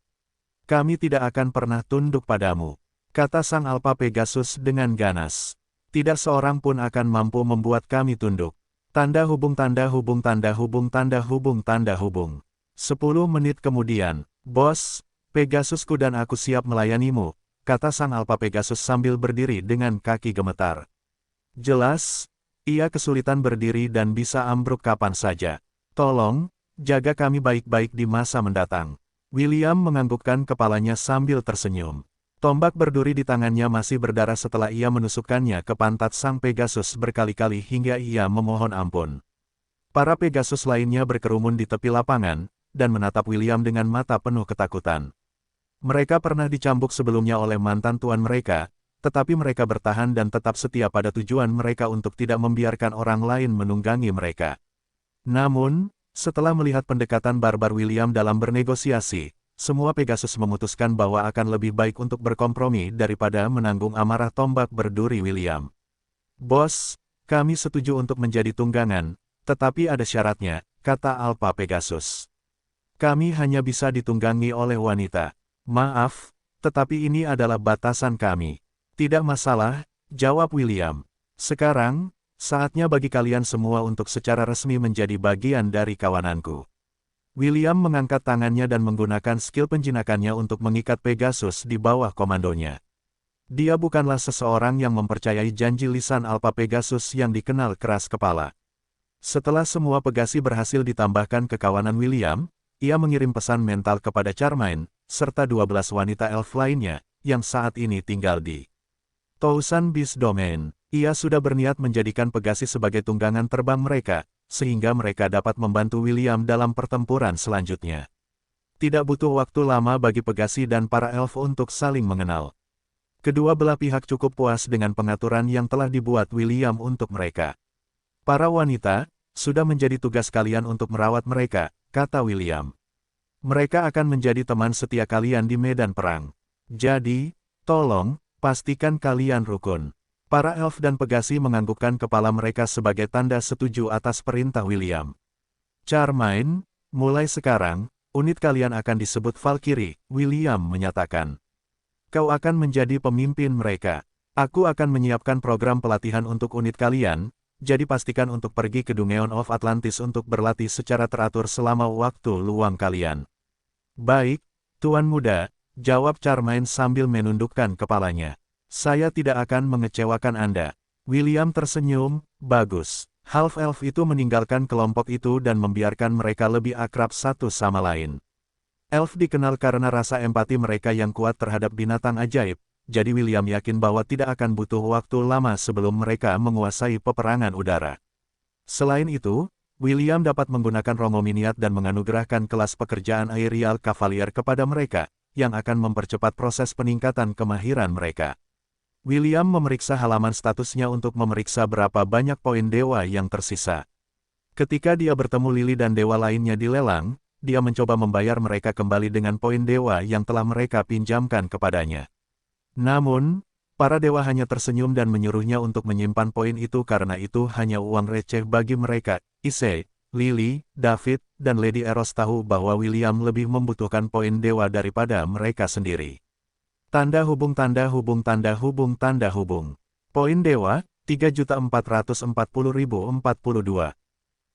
Kami tidak akan pernah tunduk padamu, kata Sang Alpa Pegasus dengan ganas. Tidak seorang pun akan mampu membuat kami tunduk. Tanda hubung tanda hubung tanda hubung tanda hubung tanda hubung. 10 menit kemudian, Bos, Pegasusku dan aku siap melayanimu, kata Sang Alpa Pegasus sambil berdiri dengan kaki gemetar. Jelas, ia kesulitan berdiri dan bisa ambruk kapan saja. Tolong, jaga kami baik-baik di masa mendatang. William menganggukkan kepalanya sambil tersenyum. Tombak berduri di tangannya masih berdarah setelah ia menusukkannya ke pantat Sang Pegasus berkali-kali hingga ia memohon ampun. Para Pegasus lainnya berkerumun di tepi lapangan, dan menatap William dengan mata penuh ketakutan. Mereka pernah dicambuk sebelumnya oleh mantan tuan mereka, tetapi mereka bertahan dan tetap setia pada tujuan mereka untuk tidak membiarkan orang lain menunggangi mereka. Namun, setelah melihat pendekatan barbar William dalam bernegosiasi, semua Pegasus memutuskan bahwa akan lebih baik untuk berkompromi daripada menanggung amarah tombak berduri William. Bos, kami setuju untuk menjadi tunggangan, tetapi ada syaratnya, kata Alpha Pegasus. Kami hanya bisa ditunggangi oleh wanita. Maaf, tetapi ini adalah batasan kami. Tidak masalah, jawab William. Sekarang, saatnya bagi kalian semua untuk secara resmi menjadi bagian dari kawananku. William mengangkat tangannya dan menggunakan skill penjinakannya untuk mengikat Pegasus di bawah komandonya. Dia bukanlah seseorang yang mempercayai janji lisan Alpha Pegasus yang dikenal keras kepala. Setelah semua Pegasi berhasil ditambahkan ke kawanan William, ia mengirim pesan mental kepada Charmaine, serta 12 wanita elf lainnya, yang saat ini tinggal di Thousand Beast Domain. Ia sudah berniat menjadikan Pegasi sebagai tunggangan terbang mereka, sehingga mereka dapat membantu William dalam pertempuran selanjutnya. Tidak butuh waktu lama bagi Pegasi dan para elf untuk saling mengenal. Kedua belah pihak cukup puas dengan pengaturan yang telah dibuat William untuk mereka. Para wanita, sudah menjadi tugas kalian untuk merawat mereka, kata William. Mereka akan menjadi teman setia kalian di medan perang. Jadi, tolong, pastikan kalian rukun. Para elf dan Pegasi menganggukkan kepala mereka sebagai tanda setuju atas perintah William. Charmaine, mulai sekarang, unit kalian akan disebut Valkyrie, William menyatakan. Kau akan menjadi pemimpin mereka. Aku akan menyiapkan program pelatihan untuk unit kalian, jadi pastikan untuk pergi ke Dungeon of Atlantis untuk berlatih secara teratur selama waktu luang kalian. Baik, Tuan Muda, jawab Charmaine sambil menundukkan kepalanya. Saya tidak akan mengecewakan Anda. William tersenyum, bagus. Half-elf itu meninggalkan kelompok itu dan membiarkan mereka lebih akrab satu sama lain. Elf dikenal karena rasa empati mereka yang kuat terhadap binatang ajaib, jadi William yakin bahwa tidak akan butuh waktu lama sebelum mereka menguasai peperangan udara. Selain itu, William dapat menggunakan Rongominiat dan menganugerahkan kelas pekerjaan Aerial Cavalier kepada mereka, yang akan mempercepat proses peningkatan kemahiran mereka. William memeriksa halaman statusnya untuk memeriksa berapa banyak poin dewa yang tersisa. Ketika dia bertemu Lily dan dewa lainnya di lelang, dia mencoba membayar mereka kembali dengan poin dewa yang telah mereka pinjamkan kepadanya. Namun, para dewa hanya tersenyum dan menyuruhnya untuk menyimpan poin itu karena itu hanya uang receh bagi mereka. Issei, Lily, David, dan Lady Eros tahu bahwa William lebih membutuhkan poin dewa daripada mereka sendiri. Tanda hubung tanda hubung tanda hubung tanda hubung. Poin dewa, 3.440.042.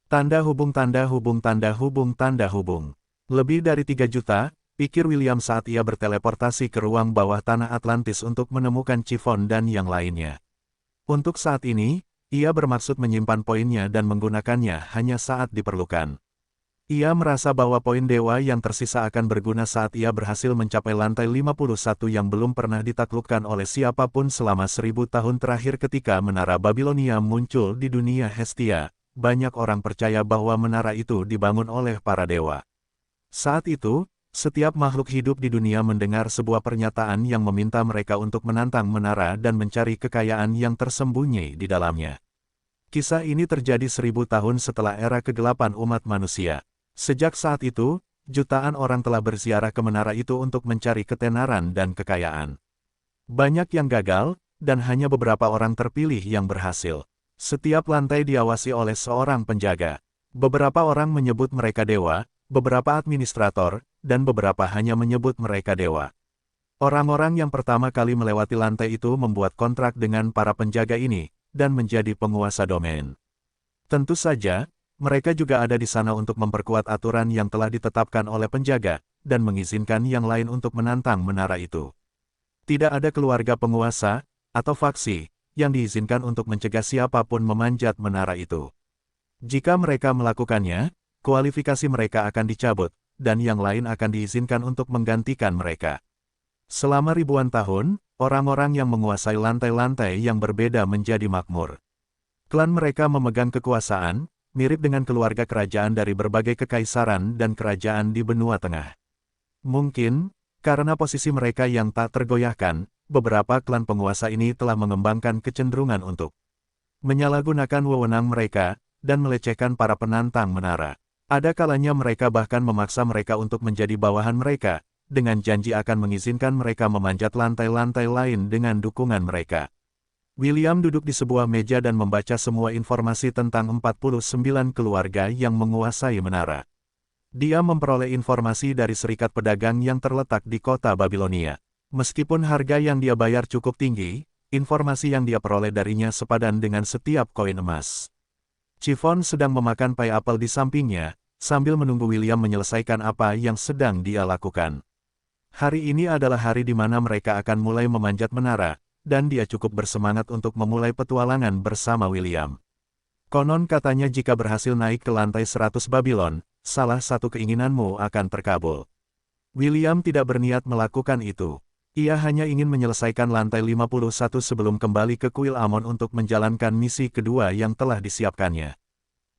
Tanda hubung tanda hubung tanda hubung tanda hubung. Lebih dari 3 juta, pikir William saat ia berteleportasi ke ruang bawah tanah Atlantis untuk menemukan Chiffon dan yang lainnya. Untuk saat ini, ia bermaksud menyimpan poinnya dan menggunakannya hanya saat diperlukan. Ia merasa bahwa poin dewa yang tersisa akan berguna saat ia berhasil mencapai lantai 51 yang belum pernah ditaklukkan oleh siapapun selama 1000 tahun terakhir ketika menara Babilonia muncul di dunia Hestia. Banyak orang percaya bahwa menara itu dibangun oleh para dewa. Saat itu, setiap makhluk hidup di dunia mendengar sebuah pernyataan yang meminta mereka untuk menantang menara dan mencari kekayaan yang tersembunyi di dalamnya. Kisah ini terjadi 1000 tahun setelah era kegelapan umat manusia. Sejak saat itu, jutaan orang telah berziarah ke menara itu untuk mencari ketenaran dan kekayaan. Banyak yang gagal, dan hanya beberapa orang terpilih yang berhasil. Setiap lantai diawasi oleh seorang penjaga. Beberapa orang menyebut mereka dewa, beberapa administrator, dan beberapa hanya menyebut mereka dewa. Orang-orang yang pertama kali melewati lantai itu membuat kontrak dengan para penjaga ini, dan menjadi penguasa domain. Tentu saja, mereka juga ada di sana untuk memperkuat aturan yang telah ditetapkan oleh penjaga, dan mengizinkan yang lain untuk menantang menara itu. Tidak ada keluarga penguasa, atau faksi, yang diizinkan untuk mencegah siapapun memanjat menara itu. Jika mereka melakukannya, kualifikasi mereka akan dicabut, dan yang lain akan diizinkan untuk menggantikan mereka. Selama ribuan tahun, orang-orang yang menguasai lantai-lantai yang berbeda menjadi makmur. Klan mereka memegang kekuasaan, mirip dengan keluarga kerajaan dari berbagai kekaisaran dan kerajaan di benua tengah. Mungkin, karena posisi mereka yang tak tergoyahkan, beberapa klan penguasa ini telah mengembangkan kecenderungan untuk menyalahgunakan wewenang mereka, dan melecehkan para penantang menara. Ada kalanya mereka bahkan memaksa mereka untuk menjadi bawahan mereka, dengan janji akan mengizinkan mereka memanjat lantai-lantai lain dengan dukungan mereka. William duduk di sebuah meja dan membaca semua informasi tentang 49 keluarga yang menguasai menara. Dia memperoleh informasi dari serikat pedagang yang terletak di kota Babilonia. Meskipun harga yang dia bayar cukup tinggi, informasi yang dia peroleh darinya sepadan dengan setiap koin emas. Chiffon sedang memakan pai apel di sampingnya, sambil menunggu William menyelesaikan apa yang sedang dia lakukan. Hari ini adalah hari di mana mereka akan mulai memanjat menara, dan dia cukup bersemangat untuk memulai petualangan bersama William. Konon katanya jika berhasil naik ke lantai 100 Babylon, salah satu keinginanmu akan terkabul. William tidak berniat melakukan itu. Ia hanya ingin menyelesaikan lantai 51 sebelum kembali ke kuil Amon untuk menjalankan misi kedua yang telah disiapkannya.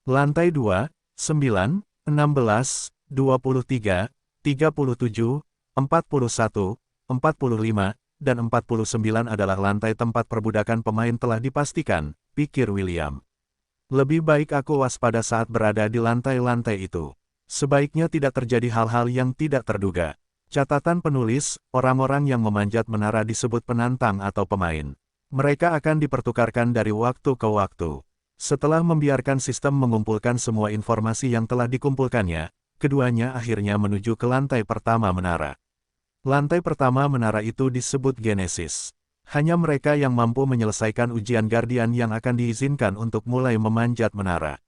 Lantai 2, 9, 16, 23, 37, 41, 45, dan 49 adalah lantai tempat perbudakan pemain telah dipastikan, pikir William. Lebih baik aku waspada saat berada di lantai-lantai itu. Sebaiknya tidak terjadi hal-hal yang tidak terduga. Catatan penulis, orang-orang yang memanjat menara disebut penantang atau pemain. Mereka akan dipertukarkan dari waktu ke waktu. Setelah membiarkan sistem mengumpulkan semua informasi yang telah dikumpulkannya, keduanya akhirnya menuju ke lantai pertama menara. Lantai pertama menara itu disebut Genesis. Hanya mereka yang mampu menyelesaikan ujian Guardian yang akan diizinkan untuk mulai memanjat menara.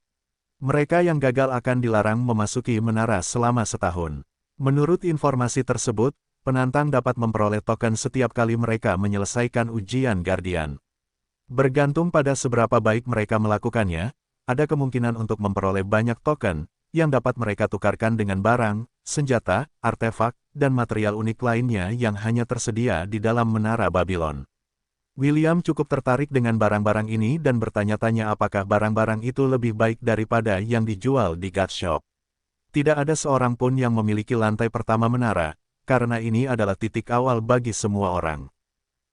Mereka yang gagal akan dilarang memasuki menara selama setahun. Menurut informasi tersebut, penantang dapat memperoleh token setiap kali mereka menyelesaikan ujian Guardian. Bergantung pada seberapa baik mereka melakukannya, ada kemungkinan untuk memperoleh banyak token, yang dapat mereka tukarkan dengan barang, senjata, artefak, dan material unik lainnya yang hanya tersedia di dalam menara Babylon. William cukup tertarik dengan barang-barang ini dan bertanya-tanya apakah barang-barang itu lebih baik daripada yang dijual di God Shop. Tidak ada seorang pun yang memiliki lantai pertama menara, karena ini adalah titik awal bagi semua orang.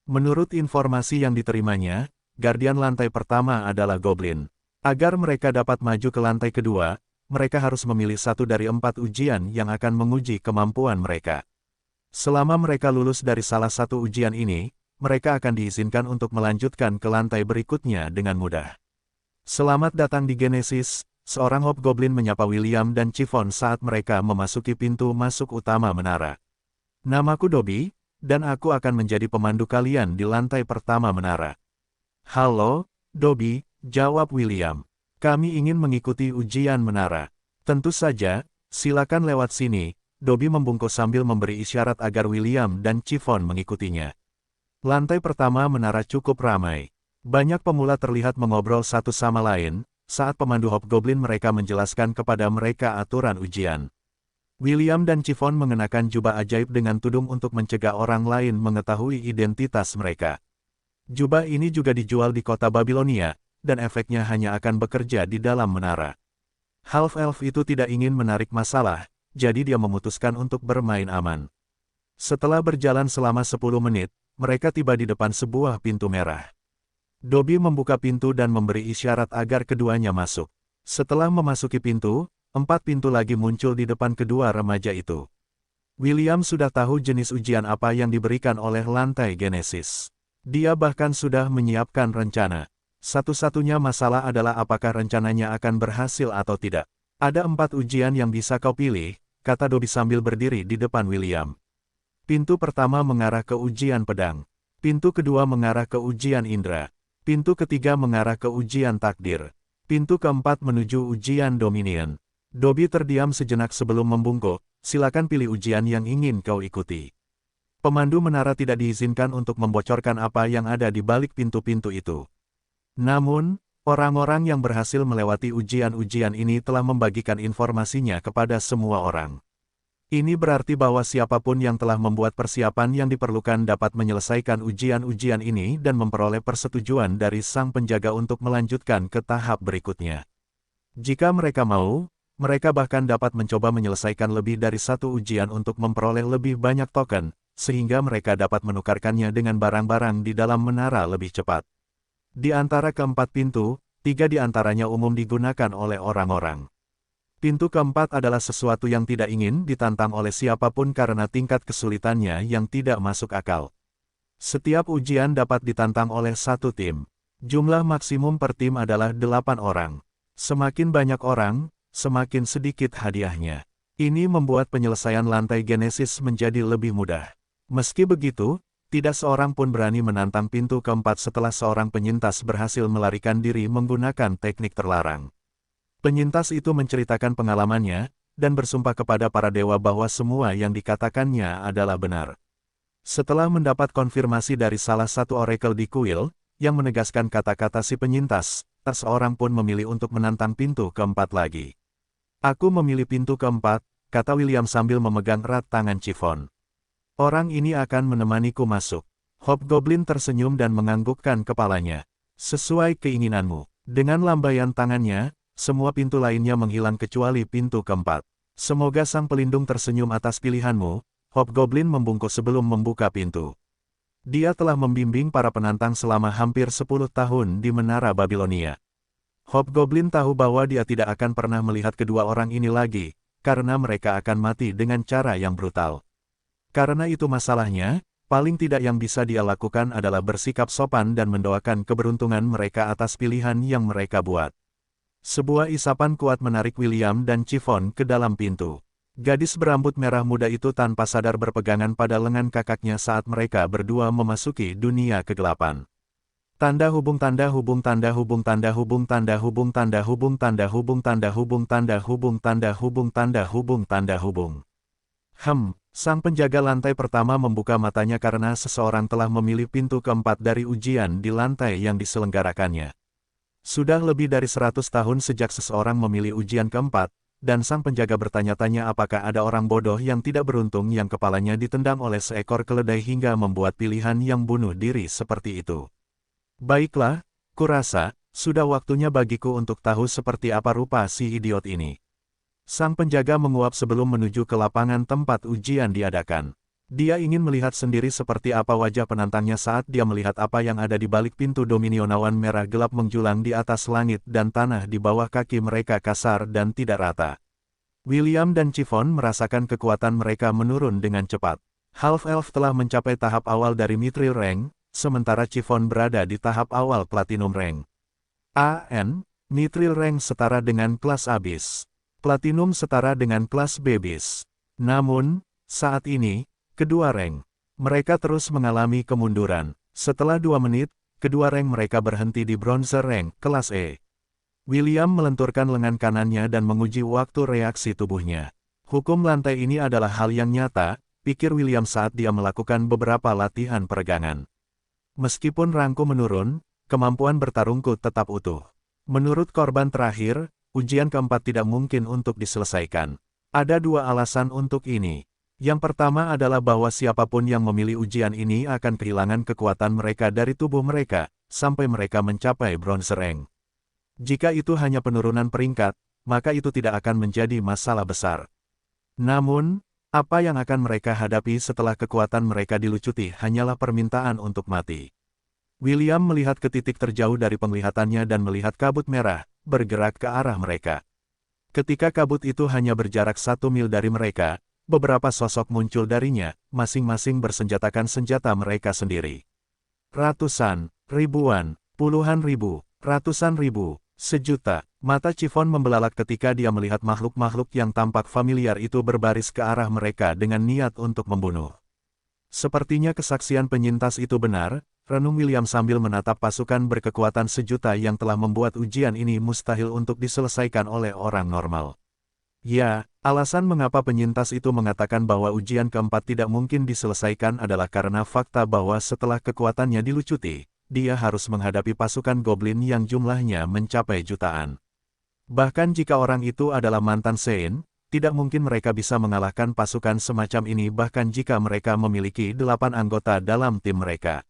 Menurut informasi yang diterimanya, Guardian lantai pertama adalah Goblin. Agar mereka dapat maju ke lantai kedua, mereka harus memilih satu dari 4 ujian yang akan menguji kemampuan mereka. Selama mereka lulus dari salah satu ujian ini, mereka akan diizinkan untuk melanjutkan ke lantai berikutnya dengan mudah. Selamat datang di Genesis. Seorang hobgoblin menyapa William dan Chiffon saat mereka memasuki pintu masuk utama menara. Namaku Dobby, dan aku akan menjadi pemandu kalian di lantai pertama menara. Halo, Dobby, jawab William. Kami ingin mengikuti ujian menara. Tentu saja, silakan lewat sini, Dobby membungkuk sambil memberi isyarat agar William dan Chiffon mengikutinya. Lantai pertama menara cukup ramai. Banyak pemula terlihat mengobrol satu sama lain, saat pemandu hobgoblin mereka menjelaskan kepada mereka aturan ujian. William dan Chiffon mengenakan jubah ajaib dengan tudung untuk mencegah orang lain mengetahui identitas mereka. Jubah ini juga dijual di kota Babilonia, dan efeknya hanya akan bekerja di dalam menara. Half-elf itu tidak ingin menarik masalah, jadi dia memutuskan untuk bermain aman. Setelah berjalan selama 10 menit, mereka tiba di depan sebuah pintu merah. Dobby membuka pintu dan memberi isyarat agar keduanya masuk. Setelah memasuki pintu, 4 pintu lagi muncul di depan kedua remaja itu. William sudah tahu jenis ujian apa yang diberikan oleh lantai Genesis. Dia bahkan sudah menyiapkan rencana. Satu-satunya masalah adalah apakah rencananya akan berhasil atau tidak. Ada 4 ujian yang bisa kau pilih, kata Dobby sambil berdiri di depan William. Pintu pertama mengarah ke ujian pedang. Pintu kedua mengarah ke ujian indera. Pintu ketiga mengarah ke ujian takdir. Pintu keempat menuju ujian dominion. Dobby terdiam sejenak sebelum membungkuk, silakan pilih ujian yang ingin kau ikuti. Pemandu menara tidak diizinkan untuk membocorkan apa yang ada di balik pintu-pintu itu. Namun, orang-orang yang berhasil melewati ujian-ujian ini telah membagikan informasinya kepada semua orang. Ini berarti bahwa siapapun yang telah membuat persiapan yang diperlukan dapat menyelesaikan ujian-ujian ini dan memperoleh persetujuan dari sang penjaga untuk melanjutkan ke tahap berikutnya. Jika mereka mau, mereka bahkan dapat mencoba menyelesaikan lebih dari satu ujian untuk memperoleh lebih banyak token, sehingga mereka dapat menukarkannya dengan barang-barang di dalam menara lebih cepat. Di antara keempat pintu, 3 di antaranya umum digunakan oleh orang-orang. Pintu keempat adalah sesuatu yang tidak ingin ditantang oleh siapapun karena tingkat kesulitannya yang tidak masuk akal. Setiap ujian dapat ditantang oleh satu tim. Jumlah maksimum per tim adalah 8 orang. Semakin banyak orang, semakin sedikit hadiahnya. Ini membuat penyelesaian lantai Genesis menjadi lebih mudah. Meski begitu, tidak seorang pun berani menantang pintu keempat setelah seorang penyintas berhasil melarikan diri menggunakan teknik terlarang. Penyintas itu menceritakan pengalamannya, dan bersumpah kepada para dewa bahwa semua yang dikatakannya adalah benar. Setelah mendapat konfirmasi dari salah satu oracle di kuil, yang menegaskan kata-kata si penyintas, tak seorang pun memilih untuk menantang pintu keempat lagi. Aku memilih pintu keempat, kata William sambil memegang erat tangan Chiffon. Orang ini akan menemaniku masuk. Hobgoblin tersenyum dan menganggukkan kepalanya. Sesuai keinginanmu. Dengan lambaian tangannya, semua pintu lainnya menghilang kecuali pintu keempat. Semoga sang pelindung tersenyum atas pilihanmu. Hobgoblin membungkuk sebelum membuka pintu. Dia telah membimbing para penantang selama hampir 10 tahun di Menara Babilonia. Hobgoblin tahu bahwa dia tidak akan pernah melihat kedua orang ini lagi, karena mereka akan mati dengan cara yang brutal. Karena itu masalahnya, paling tidak yang bisa dia lakukan adalah bersikap sopan dan mendoakan keberuntungan mereka atas pilihan yang mereka buat. Sebuah isapan kuat menarik William dan Chiffon ke dalam pintu. Gadis berambut merah muda itu tanpa sadar berpegangan pada lengan kakaknya saat mereka berdua memasuki dunia kegelapan. Tanda hubung tanda hubung tanda hubung tanda hubung tanda hubung tanda hubung tanda hubung tanda hubung tanda hubung tanda hubung tanda hubung tanda hubung. Sang penjaga lantai pertama membuka matanya karena seseorang telah memilih pintu keempat dari ujian di lantai yang diselenggarakannya. Sudah lebih dari 100 tahun sejak seseorang memilih ujian keempat, dan sang penjaga bertanya-tanya apakah ada orang bodoh yang tidak beruntung yang kepalanya ditendang oleh seekor keledai hingga membuat pilihan yang bunuh diri seperti itu. Baiklah, kurasa, sudah waktunya bagiku untuk tahu seperti apa rupa si idiot ini. Sang penjaga menguap sebelum menuju ke lapangan tempat ujian diadakan. Dia ingin melihat sendiri seperti apa wajah penantangnya saat dia melihat apa yang ada di balik pintu dominionawan merah gelap menjulang di atas langit dan tanah di bawah kaki mereka kasar dan tidak rata. William dan Chiffon merasakan kekuatan mereka menurun dengan cepat. Half-Elf telah mencapai tahap awal dari Mithril Rank, sementara Chiffon berada di tahap awal Platinum Rank. Mithril Rank setara dengan kelas Abyss. Platinum setara dengan kelas Bebyss. Namun, saat ini, kedua rank mereka terus mengalami kemunduran. Setelah 2 menit, kedua rank mereka berhenti di Bronze Rank, kelas E. William melenturkan lengan kanannya dan menguji waktu reaksi tubuhnya. Hukum lantai ini adalah hal yang nyata, pikir William saat dia melakukan beberapa latihan peregangan. Meskipun rangku menurun, kemampuan bertarungku tetap utuh. Menurut korban terakhir, ujian keempat tidak mungkin untuk diselesaikan. Ada 2 alasan untuk ini. Yang pertama adalah bahwa siapapun yang memilih ujian ini akan kehilangan kekuatan mereka dari tubuh mereka, sampai mereka mencapai Bronze Rank. Jika itu hanya penurunan peringkat, maka itu tidak akan menjadi masalah besar. Namun, apa yang akan mereka hadapi setelah kekuatan mereka dilucuti hanyalah permintaan untuk mati. William melihat ke titik terjauh dari penglihatannya dan melihat kabut merah, bergerak ke arah mereka. Ketika kabut itu hanya berjarak 1 mil dari mereka, beberapa sosok muncul darinya, masing-masing bersenjatakan senjata mereka sendiri. Ratusan, ribuan, puluhan ribu, ratusan ribu, sejuta. Mata Chiffon membelalak ketika dia melihat makhluk-makhluk yang tampak familiar itu berbaris ke arah mereka dengan niat untuk membunuh. Sepertinya kesaksian penyintas itu benar, renung William sambil menatap pasukan berkekuatan sejuta yang telah membuat ujian ini mustahil untuk diselesaikan oleh orang normal. Ya, alasan mengapa penyintas itu mengatakan bahwa ujian keempat tidak mungkin diselesaikan adalah karena fakta bahwa setelah kekuatannya dilucuti, dia harus menghadapi pasukan goblin yang jumlahnya mencapai jutaan. Bahkan jika orang itu adalah mantan Sein, tidak mungkin mereka bisa mengalahkan pasukan semacam ini bahkan jika mereka memiliki 8 anggota dalam tim mereka.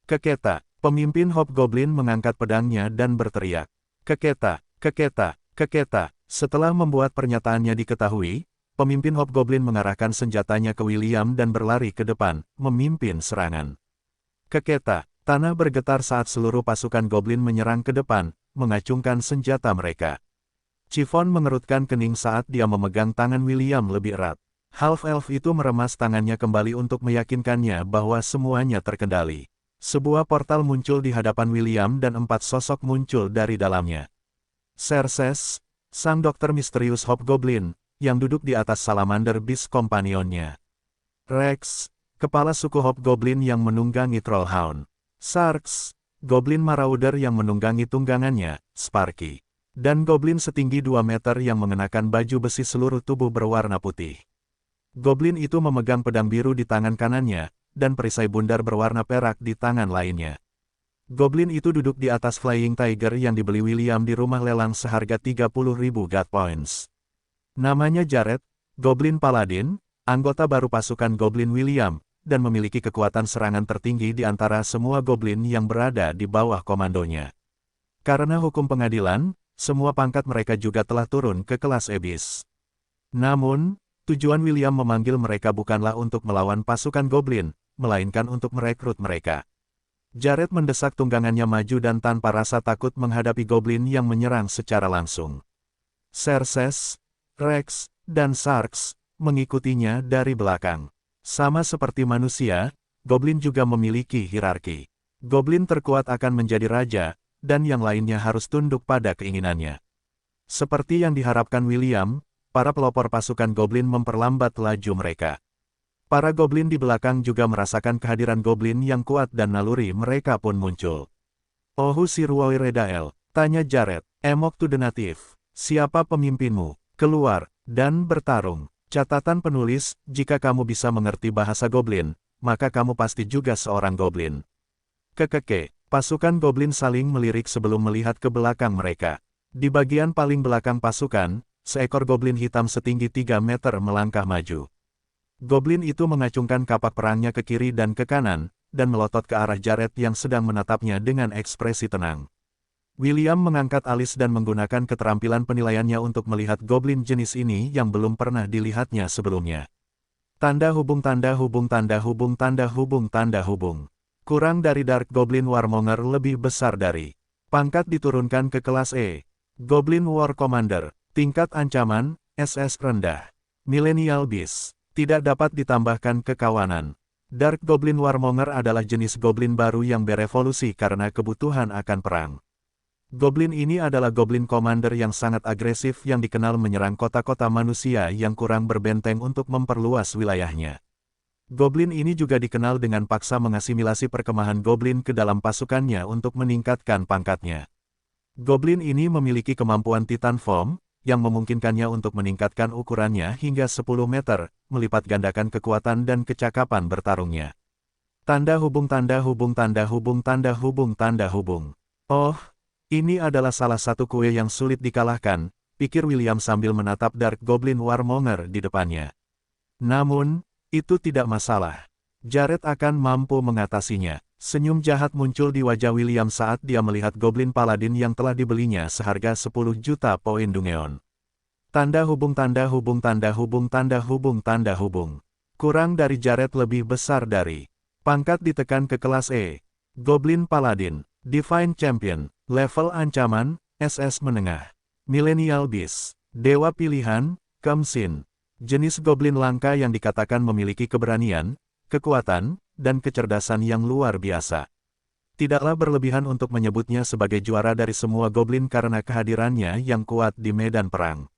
Keketa, pemimpin Hobgoblin mengangkat pedangnya dan berteriak. Keketa, keketa, keketa. Setelah membuat pernyataannya diketahui, pemimpin Hobgoblin mengarahkan senjatanya ke William dan berlari ke depan, memimpin serangan. Keketa, tanah bergetar saat seluruh pasukan Goblin menyerang ke depan, mengacungkan senjata mereka. Chiffon mengerutkan kening saat dia memegang tangan William lebih erat. Half-elf itu meremas tangannya kembali untuk meyakinkannya bahwa semuanya terkendali. Sebuah portal muncul di hadapan William dan 4 sosok muncul dari dalamnya. Xerxes, sang dokter misterius Hobgoblin, yang duduk di atas Salamander Beast Companion-nya. Rex, kepala suku Hobgoblin yang menunggangi Trollhound. Sarks, Goblin Marauder yang menunggangi tunggangannya, Sparky. Dan Goblin setinggi 2 meter yang mengenakan baju besi seluruh tubuh berwarna putih. Goblin itu memegang pedang biru di tangan kanannya, dan perisai bundar berwarna perak di tangan lainnya. Goblin itu duduk di atas Flying Tiger yang dibeli William di rumah lelang seharga 30.000 God Points. Namanya Jared, Goblin Paladin, anggota baru pasukan Goblin William, dan memiliki kekuatan serangan tertinggi di antara semua Goblin yang berada di bawah komandonya. Karena hukum pengadilan, semua pangkat mereka juga telah turun ke kelas Abyss. Namun, tujuan William memanggil mereka bukanlah untuk melawan pasukan Goblin, melainkan untuk merekrut mereka. Jared mendesak tunggangannya maju dan tanpa rasa takut menghadapi Goblin yang menyerang secara langsung. Xerxes, Rex, dan Sarks mengikutinya dari belakang. Sama seperti manusia, Goblin juga memiliki hierarki. Goblin terkuat akan menjadi raja, dan yang lainnya harus tunduk pada keinginannya. Seperti yang diharapkan William, para pelopor pasukan Goblin memperlambat laju mereka. Para Goblin di belakang juga merasakan kehadiran Goblin yang kuat dan naluri mereka pun muncul. "Ohu Sirwoi Redael," tanya Jared, "Emok to the native. Siapa pemimpinmu? Keluar, dan bertarung." Catatan penulis, jika kamu bisa mengerti bahasa Goblin, maka kamu pasti juga seorang Goblin. Kekeke, pasukan Goblin saling melirik sebelum melihat ke belakang mereka. Di bagian paling belakang pasukan, seekor Goblin hitam setinggi 3 meter melangkah maju. Goblin itu mengacungkan kapak perangnya ke kiri dan ke kanan, dan melotot ke arah Jared yang sedang menatapnya dengan ekspresi tenang. William mengangkat alis dan menggunakan keterampilan penilaiannya untuk melihat Goblin jenis ini yang belum pernah dilihatnya sebelumnya. Tanda hubung tanda hubung tanda hubung tanda hubung tanda hubung. Kurang dari Dark Goblin Warmonger lebih besar dari. Pangkat diturunkan ke kelas E. Goblin War Commander. Tingkat ancaman, SS rendah. Millennial Beast. Tidak dapat ditambahkan kekawanan. Dark Goblin Warmonger adalah jenis Goblin baru yang berevolusi karena kebutuhan akan perang. Goblin ini adalah Goblin Commander yang sangat agresif yang dikenal menyerang kota-kota manusia yang kurang berbenteng untuk memperluas wilayahnya. Goblin ini juga dikenal dengan paksa mengasimilasi perkemahan Goblin ke dalam pasukannya untuk meningkatkan pangkatnya. Goblin ini memiliki kemampuan Titan Form, yang memungkinkannya untuk meningkatkan ukurannya hingga 10 meter, melipat gandakan kekuatan dan kecakapan bertarungnya. Tanda hubung tanda hubung tanda hubung tanda hubung tanda hubung. Oh, ini adalah salah satu kue yang sulit dikalahkan, pikir William sambil menatap Dark Goblin Warmonger di depannya. Namun, itu tidak masalah. Jared akan mampu mengatasinya. Senyum jahat muncul di wajah William saat dia melihat Goblin Paladin yang telah dibelinya seharga 10 juta poin Dungeon. Tanda hubung tanda hubung tanda hubung tanda hubung tanda hubung. Kurang dari Jared lebih besar dari. Pangkat ditekan ke kelas E. Goblin Paladin. Divine Champion, level ancaman, SS menengah. Millennial Beast, dewa pilihan, Kemsin. Jenis Goblin langka yang dikatakan memiliki keberanian, kekuatan, dan kecerdasan yang luar biasa. Tidaklah berlebihan untuk menyebutnya sebagai juara dari semua Goblin karena kehadirannya yang kuat di medan perang.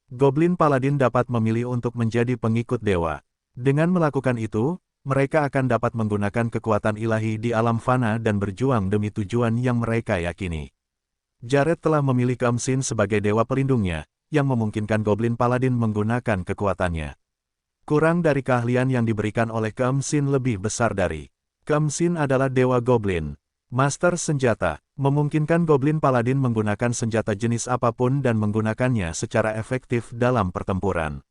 Goblin Paladin dapat memilih untuk menjadi pengikut dewa. Dengan melakukan itu, mereka akan dapat menggunakan kekuatan ilahi di alam fana dan berjuang demi tujuan yang mereka yakini. Jared telah memilih Kemsin sebagai dewa pelindungnya, yang memungkinkan Goblin Paladin menggunakan kekuatannya. Kurang dari keahlian yang diberikan oleh Kemsin lebih besar dari. Kemsin adalah dewa Goblin. Master senjata, memungkinkan Goblin Paladin menggunakan senjata jenis apapun dan menggunakannya secara efektif dalam pertempuran.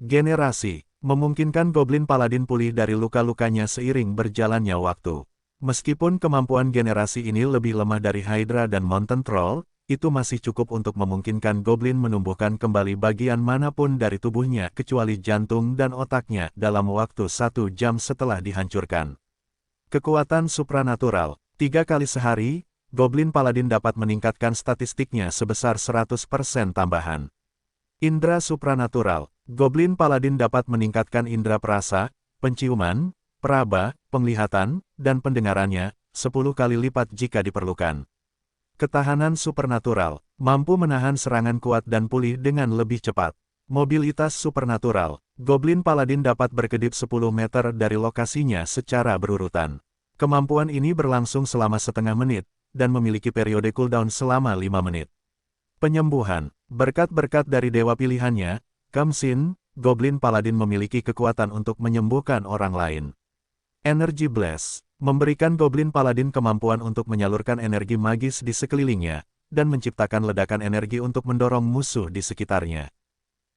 Generasi, memungkinkan Goblin Paladin pulih dari luka-lukanya seiring berjalannya waktu. Meskipun kemampuan generasi ini lebih lemah dari Hydra dan Mountain Troll, itu masih cukup untuk memungkinkan Goblin menumbuhkan kembali bagian manapun dari tubuhnya kecuali jantung dan otaknya dalam waktu 1 jam setelah dihancurkan. Kekuatan supranatural, 3 kali sehari, Goblin Paladin dapat meningkatkan statistiknya sebesar 100% tambahan. Indra supranatural. Goblin Paladin dapat meningkatkan indera perasa, penciuman, peraba, penglihatan, dan pendengarannya 10 kali lipat jika diperlukan. Ketahanan supernatural. Mampu menahan serangan kuat dan pulih dengan lebih cepat. Mobilitas supernatural. Goblin Paladin dapat berkedip 10 meter dari lokasinya secara berurutan. Kemampuan ini berlangsung selama setengah menit, dan memiliki periode cooldown selama 5 menit. Penyembuhan. Berkat-berkat dari dewa pilihannya, Khamsin, Goblin Paladin memiliki kekuatan untuk menyembuhkan orang lain. Energy Blast. Memberikan Goblin Paladin kemampuan untuk menyalurkan energi magis di sekelilingnya, dan menciptakan ledakan energi untuk mendorong musuh di sekitarnya.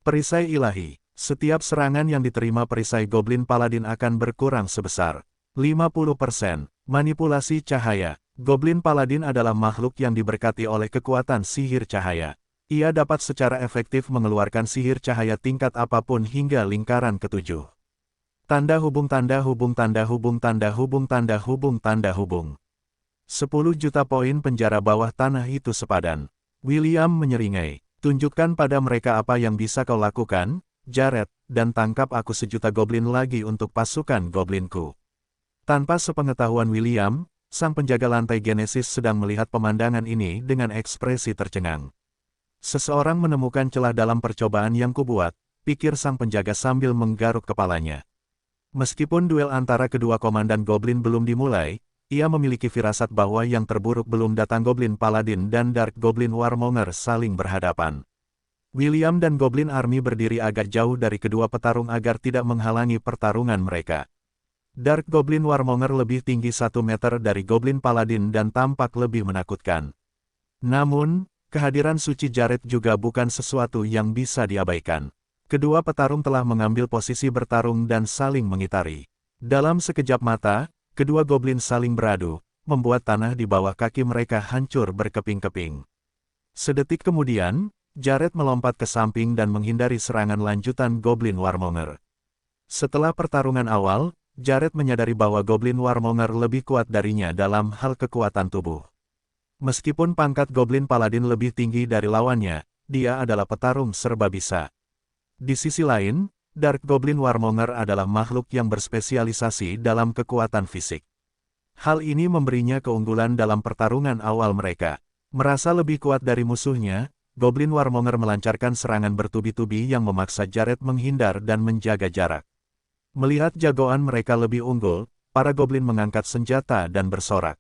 Perisai ilahi. Setiap serangan yang diterima perisai Goblin Paladin akan berkurang sebesar 50%. Manipulasi cahaya. Goblin Paladin adalah makhluk yang diberkati oleh kekuatan sihir cahaya. Ia dapat secara efektif mengeluarkan sihir cahaya tingkat apapun hingga lingkaran ketujuh. Tanda hubung tanda hubung tanda hubung tanda hubung tanda hubung tanda hubung. 10 juta poin penjara bawah tanah itu sepadan. William menyeringai. Tunjukkan pada mereka apa yang bisa kau lakukan, Jared, dan tangkap aku sejuta goblin lagi untuk pasukan goblinku. Tanpa sepengetahuan William, sang penjaga lantai Genesis sedang melihat pemandangan ini dengan ekspresi tercengang. Seseorang menemukan celah dalam percobaan yang kubuat, pikir sang penjaga sambil menggaruk kepalanya. Meskipun duel antara kedua komandan Goblin belum dimulai, ia memiliki firasat bahwa yang terburuk belum datang. Goblin Paladin dan Dark Goblin Warmonger saling berhadapan. William dan Goblin Army berdiri agak jauh dari kedua petarung agar tidak menghalangi pertarungan mereka. Dark Goblin Warmonger lebih tinggi 1 meter dari Goblin Paladin dan tampak lebih menakutkan. Namun, kehadiran suci Jared juga bukan sesuatu yang bisa diabaikan. Kedua petarung telah mengambil posisi bertarung dan saling mengitari. Dalam sekejap mata, kedua goblin saling beradu, membuat tanah di bawah kaki mereka hancur berkeping-keping. Sedetik kemudian, Jared melompat ke samping dan menghindari serangan lanjutan Goblin Warmonger. Setelah pertarungan awal, Jared menyadari bahwa Goblin Warmonger lebih kuat darinya dalam hal kekuatan tubuh. Meskipun pangkat Goblin Paladin lebih tinggi dari lawannya, dia adalah petarung serba bisa. Di sisi lain, Dark Goblin Warmonger adalah makhluk yang berspesialisasi dalam kekuatan fisik. Hal ini memberinya keunggulan dalam pertarungan awal mereka. Merasa lebih kuat dari musuhnya, Goblin Warmonger melancarkan serangan bertubi-tubi yang memaksa Jared menghindar dan menjaga jarak. Melihat jagoan mereka lebih unggul, para goblin mengangkat senjata dan bersorak.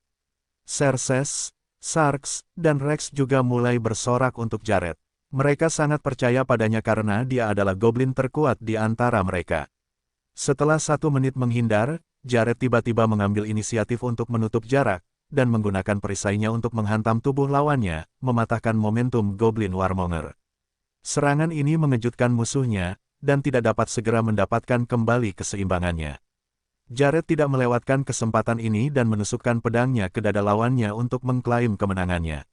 Xerxes, Sarks, dan Rex juga mulai bersorak untuk Jared. Mereka sangat percaya padanya karena dia adalah goblin terkuat di antara mereka. Setelah 1 menit menghindar, Jared tiba-tiba mengambil inisiatif untuk menutup jarak, dan menggunakan perisainya untuk menghantam tubuh lawannya, mematahkan momentum Goblin Warmonger. Serangan ini mengejutkan musuhnya, dan tidak dapat segera mendapatkan kembali keseimbangannya. Jared tidak melewatkan kesempatan ini dan menusukkan pedangnya ke dada lawannya untuk mengklaim kemenangannya.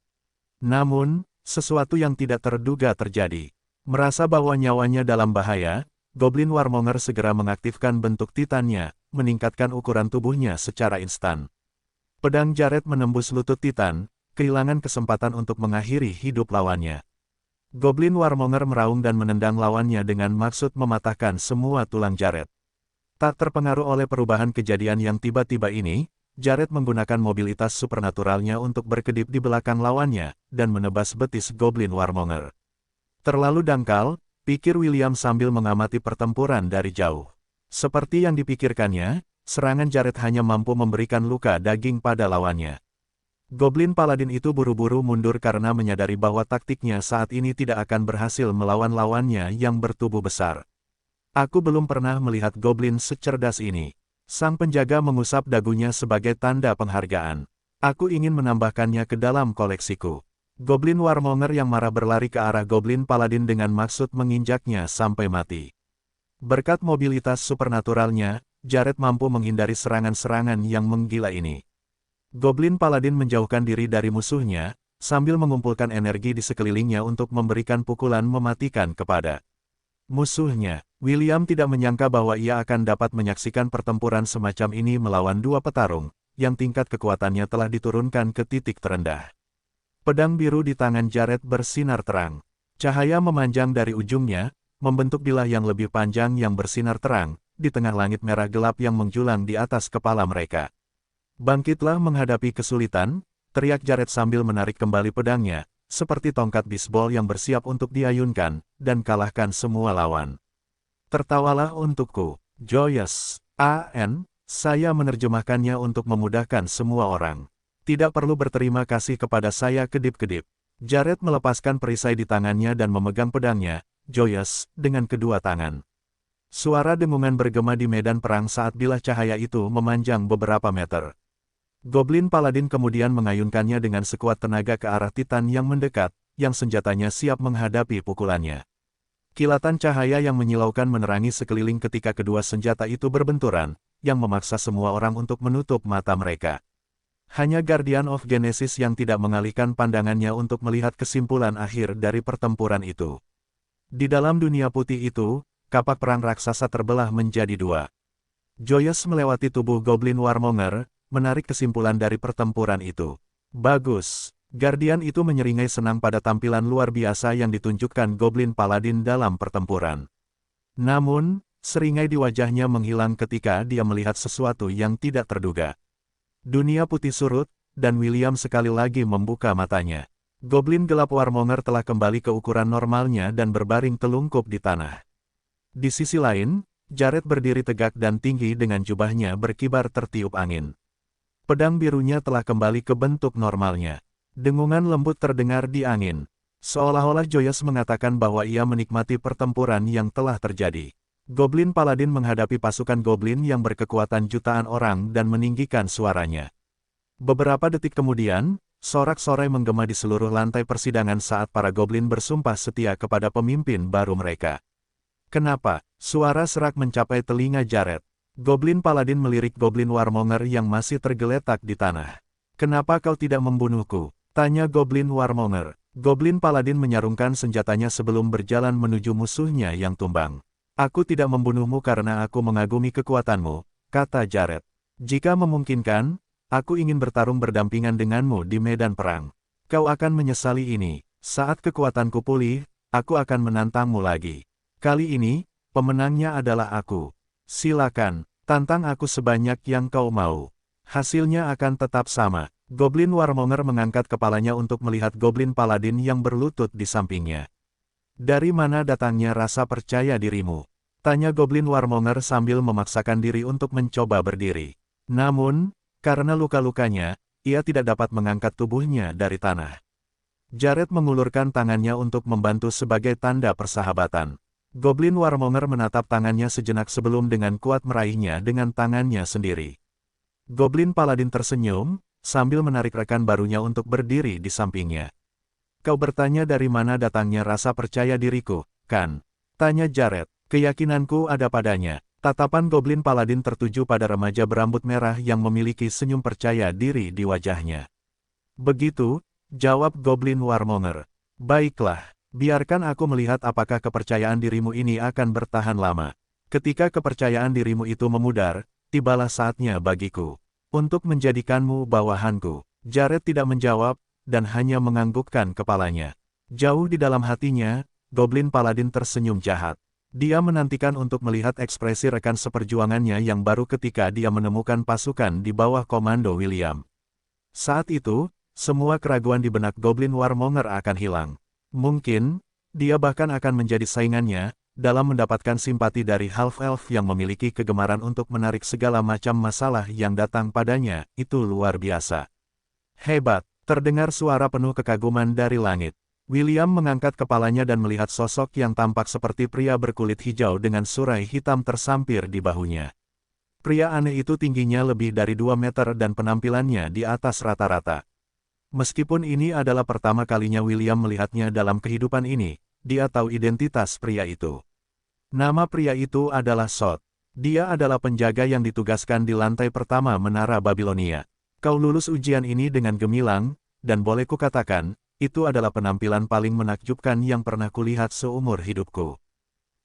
Namun, sesuatu yang tidak terduga terjadi. Merasa bahwa nyawanya dalam bahaya, Goblin Warmonger segera mengaktifkan bentuk Titannya, meningkatkan ukuran tubuhnya secara instan. Pedang Jared menembus lutut Titan, kehilangan kesempatan untuk mengakhiri hidup lawannya. Goblin Warmonger meraung dan menendang lawannya dengan maksud mematahkan semua tulang Jared. Tak terpengaruh oleh perubahan kejadian yang tiba-tiba ini, Jared menggunakan mobilitas supernaturalnya untuk berkedip di belakang lawannya, dan menebas betis Goblin Warmonger. Terlalu dangkal, pikir William sambil mengamati pertempuran dari jauh. Seperti yang dipikirkannya, serangan Jared hanya mampu memberikan luka daging pada lawannya. Goblin Paladin itu buru-buru mundur karena menyadari bahwa taktiknya saat ini tidak akan berhasil melawan lawannya yang bertubuh besar. Aku belum pernah melihat goblin secerdas ini. Sang penjaga mengusap dagunya sebagai tanda penghargaan. Aku ingin menambahkannya ke dalam koleksiku. Goblin Warmonger yang marah berlari ke arah Goblin Paladin dengan maksud menginjaknya sampai mati. Berkat mobilitas supernaturalnya, Jared mampu menghindari serangan-serangan yang menggila ini. Goblin Paladin menjauhkan diri dari musuhnya, sambil mengumpulkan energi di sekelilingnya untuk memberikan pukulan mematikan kepada musuhnya. William tidak menyangka bahwa ia akan dapat menyaksikan pertempuran semacam ini melawan dua petarung, yang tingkat kekuatannya telah diturunkan ke titik terendah. Pedang biru di tangan Jared bersinar terang. Cahaya memanjang dari ujungnya, membentuk bilah yang lebih panjang yang bersinar terang, di tengah langit merah gelap yang menjulang di atas kepala mereka. "Bangkitlah menghadapi kesulitan," teriak Jared sambil menarik kembali pedangnya, seperti tongkat bisbol yang bersiap untuk diayunkan, dan kalahkan semua lawan. "Tertawalah untukku, Joyous. Saya menerjemahkannya untuk memudahkan semua orang. Tidak perlu berterima kasih kepada saya." Kedip-kedip. Jared melepaskan perisai di tangannya dan memegang pedangnya, Joyous, dengan kedua tangan. Suara dengungan bergema di medan perang saat bilah cahaya itu memanjang beberapa meter. Goblin Paladin kemudian mengayunkannya dengan sekuat tenaga ke arah Titan yang mendekat, yang senjatanya siap menghadapi pukulannya. Kilatan cahaya yang menyilaukan menerangi sekeliling ketika kedua senjata itu berbenturan, yang memaksa semua orang untuk menutup mata mereka. Hanya Guardian of Genesis yang tidak mengalihkan pandangannya untuk melihat kesimpulan akhir dari pertempuran itu. Di dalam dunia putih itu, kapak perang raksasa terbelah menjadi dua. Joyous melewati tubuh Goblin Warmonger, menarik kesimpulan dari pertempuran itu. "Bagus." Guardian itu menyeringai senang pada tampilan luar biasa yang ditunjukkan Goblin Paladin dalam pertempuran. Namun, seringai di wajahnya menghilang ketika dia melihat sesuatu yang tidak terduga. Dunia putih surut, dan William sekali lagi membuka matanya. Goblin gelap Warmonger telah kembali ke ukuran normalnya dan berbaring telungkup di tanah. Di sisi lain, Jared berdiri tegak dan tinggi dengan jubahnya berkibar tertiup angin. Pedang birunya telah kembali ke bentuk normalnya. Dengungan lembut terdengar di angin. Seolah-olah Joyous mengatakan bahwa ia menikmati pertempuran yang telah terjadi. Goblin Paladin menghadapi pasukan Goblin yang berkekuatan jutaan orang dan meninggikan suaranya. Beberapa detik kemudian, sorak-sorai menggema di seluruh lantai persidangan saat para Goblin bersumpah setia kepada pemimpin baru mereka. "Kenapa?" Suara serak mencapai telinga Jared. Goblin Paladin melirik Goblin Warmonger yang masih tergeletak di tanah. "Kenapa kau tidak membunuhku?" tanya Goblin Warmonger. Goblin Paladin menyarungkan senjatanya sebelum berjalan menuju musuhnya yang tumbang. "Aku tidak membunuhmu karena aku mengagumi kekuatanmu," kata Jared. "Jika memungkinkan, aku ingin bertarung berdampingan denganmu di medan perang. Kau akan menyesali ini. Saat kekuatanku pulih, aku akan menantangmu lagi. Kali ini, pemenangnya adalah aku. Silakan, tantang aku sebanyak yang kau mau. Hasilnya akan tetap sama." Goblin Warmonger mengangkat kepalanya untuk melihat Goblin Paladin yang berlutut di sampingnya. "Dari mana datangnya rasa percaya dirimu?" tanya Goblin Warmonger sambil memaksakan diri untuk mencoba berdiri. Namun, karena luka-lukanya, ia tidak dapat mengangkat tubuhnya dari tanah. Jared mengulurkan tangannya untuk membantu sebagai tanda persahabatan. Goblin Warmonger menatap tangannya sejenak sebelum dengan kuat meraihnya dengan tangannya sendiri. Goblin Paladin tersenyum, sambil menarik rekan barunya untuk berdiri di sampingnya. "Kau bertanya dari mana datangnya rasa percaya diriku, kan?" tanya Jared. "Keyakinanku ada padanya." Tatapan Goblin Paladin tertuju pada remaja berambut merah yang memiliki senyum percaya diri di wajahnya. "Begitu," jawab Goblin Warmonger. "Baiklah, biarkan aku melihat apakah kepercayaan dirimu ini akan bertahan lama. Ketika kepercayaan dirimu itu memudar, tibalah saatnya bagiku untuk menjadikanmu bawahanku." Jared tidak menjawab, dan hanya menganggukkan kepalanya. Jauh di dalam hatinya, Goblin Paladin tersenyum jahat. Dia menantikan untuk melihat ekspresi rekan seperjuangannya yang baru ketika dia menemukan pasukan di bawah komando William. Saat itu, semua keraguan di benak Goblin Warmonger akan hilang. Mungkin, dia bahkan akan menjadi saingannya, dalam mendapatkan simpati dari half-elf yang memiliki kegemaran untuk menarik segala macam masalah yang datang padanya. Itu luar biasa. "Hebat," terdengar suara penuh kekaguman dari langit. William mengangkat kepalanya dan melihat sosok yang tampak seperti pria berkulit hijau dengan surai hitam tersampir di bahunya. Pria aneh itu tingginya lebih dari 2 meter dan penampilannya di atas rata-rata. Meskipun ini adalah pertama kalinya William melihatnya dalam kehidupan ini, dia tahu identitas pria itu. Nama pria itu adalah Sot. Dia adalah penjaga yang ditugaskan di lantai pertama Menara Babilonia. "Kau lulus ujian ini dengan gemilang, dan boleh kukatakan, itu adalah penampilan paling menakjubkan yang pernah kulihat seumur hidupku,"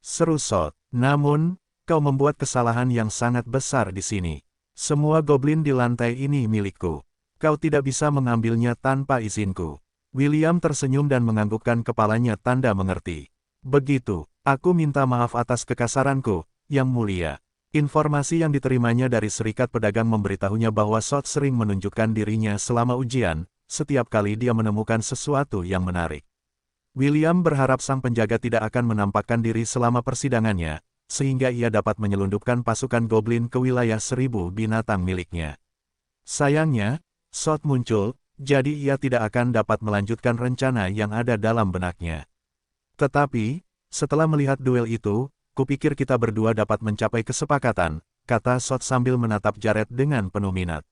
seru Sot. "Namun, kau membuat kesalahan yang sangat besar di sini." Semua goblin di lantai ini milikku. Kau tidak bisa mengambilnya tanpa izinku. William tersenyum dan menganggukkan kepalanya tanda mengerti. Begitu, aku minta maaf atas kekasaranku, Yang Mulia. Informasi yang diterimanya dari Serikat Pedagang memberitahunya bahwa Sot sering menunjukkan dirinya selama ujian, setiap kali dia menemukan sesuatu yang menarik. William berharap sang penjaga tidak akan menampakkan diri selama persidangannya, sehingga ia dapat menyelundupkan pasukan goblin ke wilayah 1000 binatang miliknya. Sayangnya, Sot muncul, jadi ia tidak akan dapat melanjutkan rencana yang ada dalam benaknya. Tetapi, setelah melihat duel itu, kupikir kita berdua dapat mencapai kesepakatan, kata Sot sambil menatap Jared dengan penuh minat.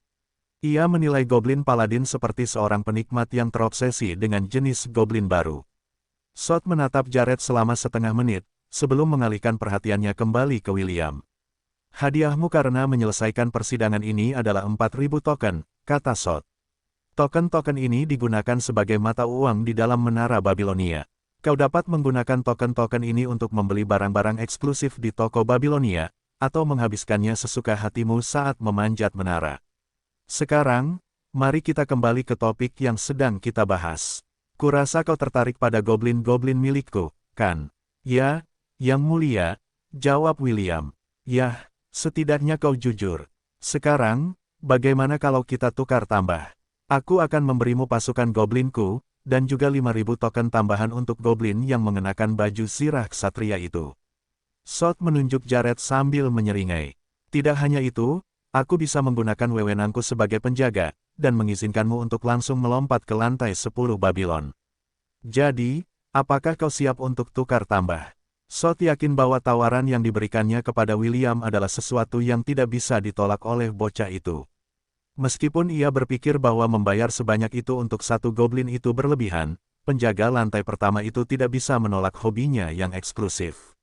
Ia menilai Goblin Paladin seperti seorang penikmat yang terobsesi dengan jenis goblin baru. Sot menatap Jared selama setengah menit, sebelum mengalihkan perhatiannya kembali ke William. Hadiahmu karena menyelesaikan persidangan ini adalah 4.000 token, kata Sot. Token-token ini digunakan sebagai mata uang di dalam menara Babilonia. Kau dapat menggunakan token-token ini untuk membeli barang-barang eksklusif di toko Babilonia, atau menghabiskannya sesuka hatimu saat memanjat menara. Sekarang, mari kita kembali ke topik yang sedang kita bahas. Kurasa kau tertarik pada goblin-goblin milikku, kan? Ya, Yang Mulia, jawab William. Yah, setidaknya kau jujur. Sekarang, bagaimana kalau kita tukar tambah? Aku akan memberimu pasukan goblinku, dan juga 5.000 token tambahan untuk goblin yang mengenakan baju zirah ksatria itu. Sot menunjuk Jared sambil menyeringai. Tidak hanya itu, aku bisa menggunakan wewenangku sebagai penjaga, dan mengizinkanmu untuk langsung melompat ke lantai 10 Babylon. Jadi, apakah kau siap untuk tukar tambah? Sot yakin bahwa tawaran yang diberikannya kepada William adalah sesuatu yang tidak bisa ditolak oleh bocah itu. Meskipun ia berpikir bahwa membayar sebanyak itu untuk satu goblin itu berlebihan, penjaga lantai pertama itu tidak bisa menolak hobinya yang eksklusif.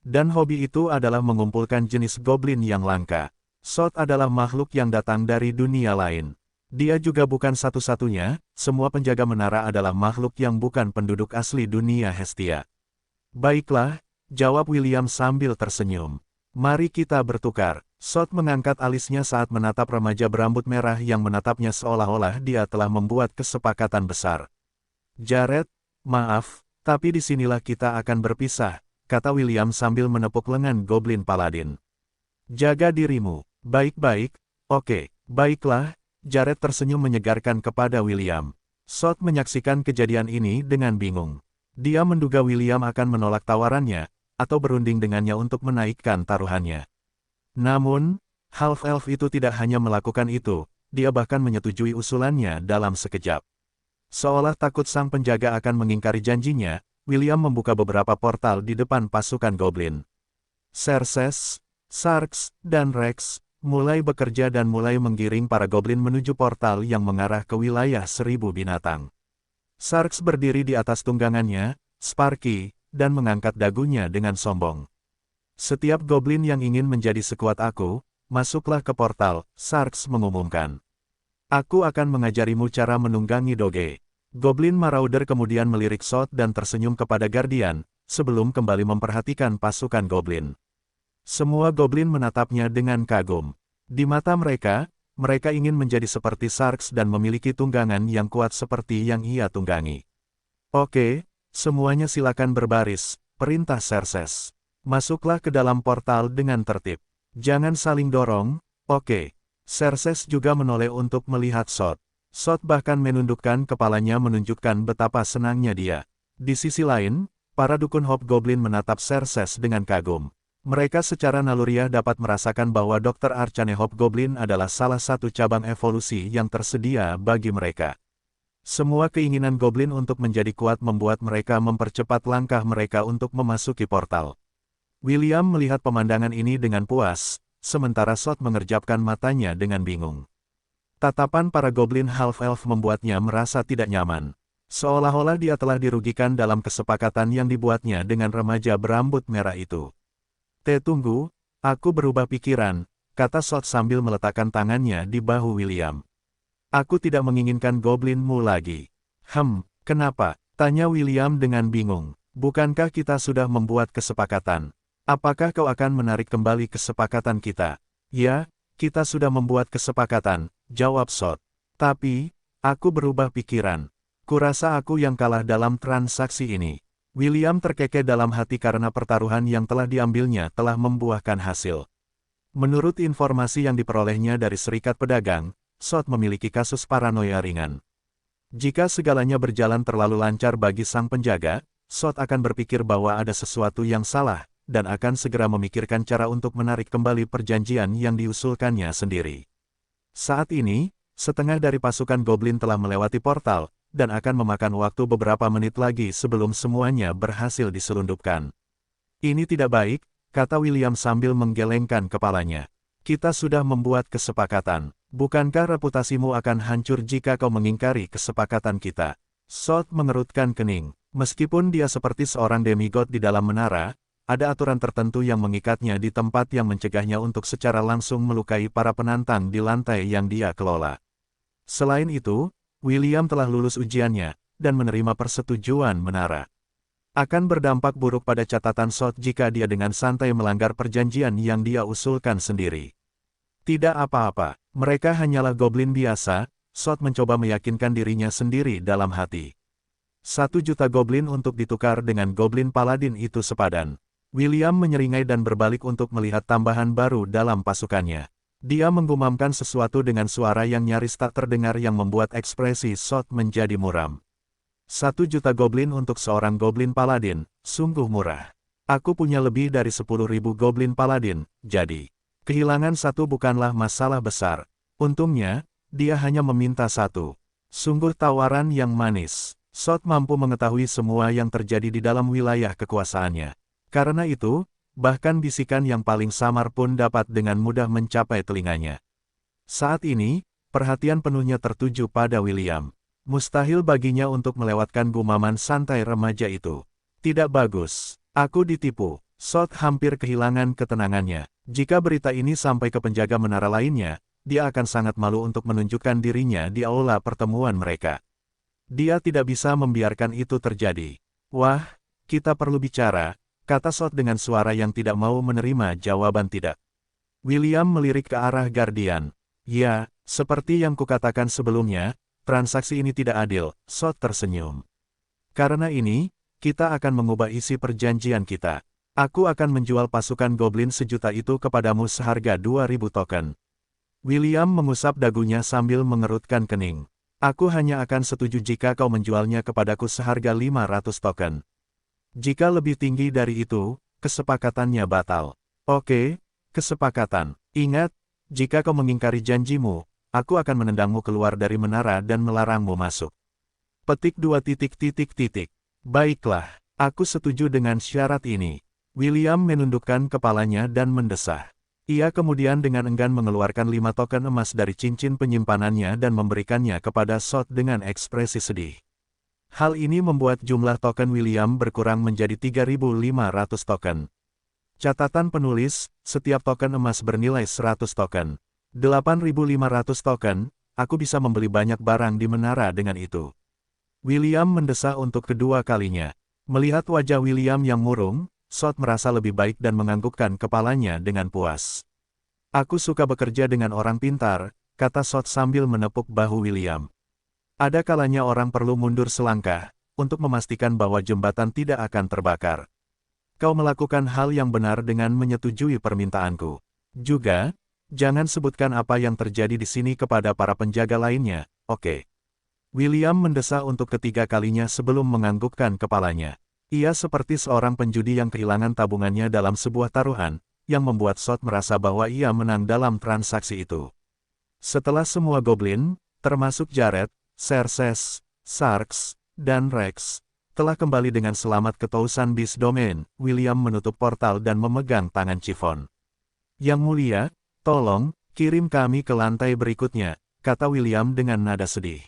Dan hobi itu adalah mengumpulkan jenis goblin yang langka. Sot adalah makhluk yang datang dari dunia lain. Dia juga bukan satu-satunya, semua penjaga menara adalah makhluk yang bukan penduduk asli dunia Hestia. Baiklah, jawab William sambil tersenyum. Mari kita bertukar. Sot mengangkat alisnya saat menatap remaja berambut merah yang menatapnya seolah-olah dia telah membuat kesepakatan besar. Jared, maaf, tapi disinilah kita akan berpisah, kata William sambil menepuk lengan Goblin Paladin. Jaga dirimu, baik-baik, oke, baiklah, Jared tersenyum menyegarkan kepada William. Sot menyaksikan kejadian ini dengan bingung. Dia menduga William akan menolak tawarannya, atau berunding dengannya untuk menaikkan taruhannya. Namun, half-elf itu tidak hanya melakukan itu, dia bahkan menyetujui usulannya dalam sekejap. Seolah takut sang penjaga akan mengingkari janjinya, William membuka beberapa portal di depan pasukan goblin. Xerxes, Sarx, dan Rex mulai bekerja dan mulai menggiring para goblin menuju portal yang mengarah ke wilayah 1000 binatang. Sarx berdiri di atas tunggangannya, Sparky, dan mengangkat dagunya dengan sombong. Setiap goblin yang ingin menjadi sekuat aku, masuklah ke portal, Sarx mengumumkan. Aku akan mengajarimu cara menunggangi doge. Goblin Marauder kemudian melirik Sot dan tersenyum kepada Guardian, sebelum kembali memperhatikan pasukan goblin. Semua goblin menatapnya dengan kagum. Di mata mereka, mereka ingin menjadi seperti Sarx dan memiliki tunggangan yang kuat seperti yang ia tunggangi. Oke, semuanya silakan berbaris, perintah Xerxes. Masuklah ke dalam portal dengan tertib. Jangan saling dorong, oke. Xerxes juga menoleh untuk melihat Sot. Sot bahkan menundukkan kepalanya menunjukkan betapa senangnya dia. Di sisi lain, para dukun Hobgoblin menatap Xerxes dengan kagum. Mereka secara naluriah dapat merasakan bahwa Dr. Arcane Hobgoblin adalah salah satu cabang evolusi yang tersedia bagi mereka. Semua keinginan goblin untuk menjadi kuat membuat mereka mempercepat langkah mereka untuk memasuki portal. William melihat pemandangan ini dengan puas, sementara Sot mengerjapkan matanya dengan bingung. Tatapan para goblin half-elf membuatnya merasa tidak nyaman. Seolah-olah dia telah dirugikan dalam kesepakatan yang dibuatnya dengan remaja berambut merah itu. Tunggu, aku berubah pikiran, kata Sot sambil meletakkan tangannya di bahu William. Aku tidak menginginkan goblinmu lagi. Kenapa? Tanya William dengan bingung. Bukankah kita sudah membuat kesepakatan? Apakah kau akan menarik kembali kesepakatan kita? Ya, kita sudah membuat kesepakatan, jawab Sot. Tapi, aku berubah pikiran. Kurasa aku yang kalah dalam transaksi ini. William terkekeh dalam hati karena pertaruhan yang telah diambilnya telah membuahkan hasil. Menurut informasi yang diperolehnya dari Serikat Pedagang, Sot memiliki kasus paranoia ringan. Jika segalanya berjalan terlalu lancar bagi sang penjaga, Sot akan berpikir bahwa ada sesuatu yang salah, dan akan segera memikirkan cara untuk menarik kembali perjanjian yang diusulkannya sendiri. Saat ini, setengah dari pasukan Goblin telah melewati portal, dan akan memakan waktu beberapa menit lagi sebelum semuanya berhasil diselundupkan. Ini tidak baik, kata William sambil menggelengkan kepalanya. Kita sudah membuat kesepakatan. Bukankah reputasimu akan hancur jika kau mengingkari kesepakatan kita? Sot mengerutkan kening. Meskipun dia seperti seorang demigod di dalam menara, ada aturan tertentu yang mengikatnya di tempat yang mencegahnya untuk secara langsung melukai para penantang di lantai yang dia kelola. Selain itu, William telah lulus ujiannya, dan menerima persetujuan menara. Akan berdampak buruk pada catatan Sot jika dia dengan santai melanggar perjanjian yang dia usulkan sendiri. Tidak apa-apa, mereka hanyalah goblin biasa, Sot mencoba meyakinkan dirinya sendiri dalam hati. 1 juta goblin untuk ditukar dengan goblin paladin itu sepadan. William menyeringai dan berbalik untuk melihat tambahan baru dalam pasukannya. Dia menggumamkan sesuatu dengan suara yang nyaris tak terdengar yang membuat ekspresi Sot menjadi muram. 1 juta goblin untuk seorang goblin paladin, sungguh murah. Aku punya lebih dari 10.000 goblin paladin, jadi kehilangan satu bukanlah masalah besar. Untungnya, dia hanya meminta 1. Sungguh tawaran yang manis. Sot mampu mengetahui semua yang terjadi di dalam wilayah kekuasaannya. Karena itu, bahkan bisikan yang paling samar pun dapat dengan mudah mencapai telinganya. Saat ini, perhatian penuhnya tertuju pada William. Mustahil baginya untuk melewatkan gumaman santai remaja itu. Tidak bagus. Aku ditipu. Sot hampir kehilangan ketenangannya. Jika berita ini sampai ke penjaga menara lainnya, dia akan sangat malu untuk menunjukkan dirinya di aula pertemuan mereka. Dia tidak bisa membiarkan itu terjadi. Wah, kita perlu bicara, kata Sot dengan suara yang tidak mau menerima jawaban tidak. William melirik ke arah Guardian. Ya, seperti yang kukatakan sebelumnya, transaksi ini tidak adil, Sot tersenyum. Karena ini, kita akan mengubah isi perjanjian kita. Aku akan menjual pasukan Goblin 1 juta itu kepadamu seharga 2.000 token. William mengusap dagunya sambil mengerutkan kening. Aku hanya akan setuju jika kau menjualnya kepadaku seharga 500 token. Jika lebih tinggi dari itu, kesepakatannya batal. Oke, kesepakatan. Ingat, jika kau mengingkari janjimu, aku akan menendangmu keluar dari menara dan melarangmu masuk. Petik 2. Baiklah, aku setuju dengan syarat ini. William menundukkan kepalanya dan mendesah. Ia kemudian dengan enggan mengeluarkan 5 token emas dari cincin penyimpanannya dan memberikannya kepada Sot dengan ekspresi sedih. Hal ini membuat jumlah token William berkurang menjadi 3.500 token. Catatan penulis, setiap token emas bernilai 100 token. 8.500 token, aku bisa membeli banyak barang di menara dengan itu. William mendesah untuk kedua kalinya. Melihat wajah William yang murung, Sot merasa lebih baik dan menganggukkan kepalanya dengan puas. Aku suka bekerja dengan orang pintar, kata Sot sambil menepuk bahu William. Ada kalanya orang perlu mundur selangkah, untuk memastikan bahwa jembatan tidak akan terbakar. Kau melakukan hal yang benar dengan menyetujui permintaanku. Juga, jangan sebutkan apa yang terjadi di sini kepada para penjaga lainnya, oke? William mendesah untuk ketiga kalinya sebelum menganggukkan kepalanya. Ia seperti seorang penjudi yang kehilangan tabungannya dalam sebuah taruhan, yang membuat Sot merasa bahwa ia menang dalam transaksi itu. Setelah semua goblin, termasuk Jared, Xerxes, Sarks, dan Rex, telah kembali dengan selamat ke Thousand Beast Domain, William menutup portal dan memegang tangan Chiffon. Yang mulia, tolong, kirim kami ke lantai berikutnya, kata William dengan nada sedih.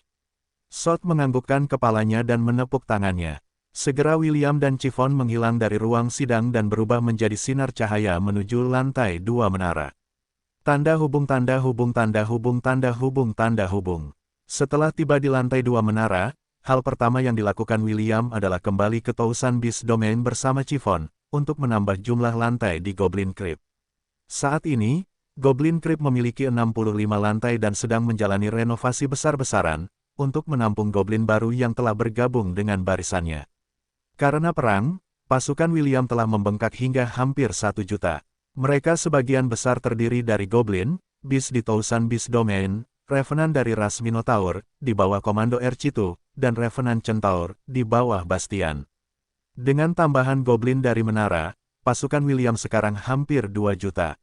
Sot menganggukkan kepalanya dan menepuk tangannya. Segera William dan Chiffon menghilang dari ruang sidang dan berubah menjadi sinar cahaya menuju lantai 2 menara. Tanda hubung tanda hubung tanda hubung tanda hubung tanda hubung. Setelah tiba di lantai 2 menara, hal pertama yang dilakukan William adalah kembali ke Thousand Beast Domain bersama Chiffon, untuk menambah jumlah lantai di Goblin Crypt. Saat ini, Goblin Crypt memiliki 65 lantai dan sedang menjalani renovasi besar-besaran, untuk menampung goblin baru yang telah bergabung dengan barisannya. Karena perang, pasukan William telah membengkak hingga hampir 1 juta. Mereka sebagian besar terdiri dari goblin, Beast di Thousand Beast Domain, Revenant dari ras Minotaur, di bawah komando Erchitu, dan Revenant Centaur, di bawah Bastian. Dengan tambahan goblin dari menara, pasukan William sekarang hampir 2 juta.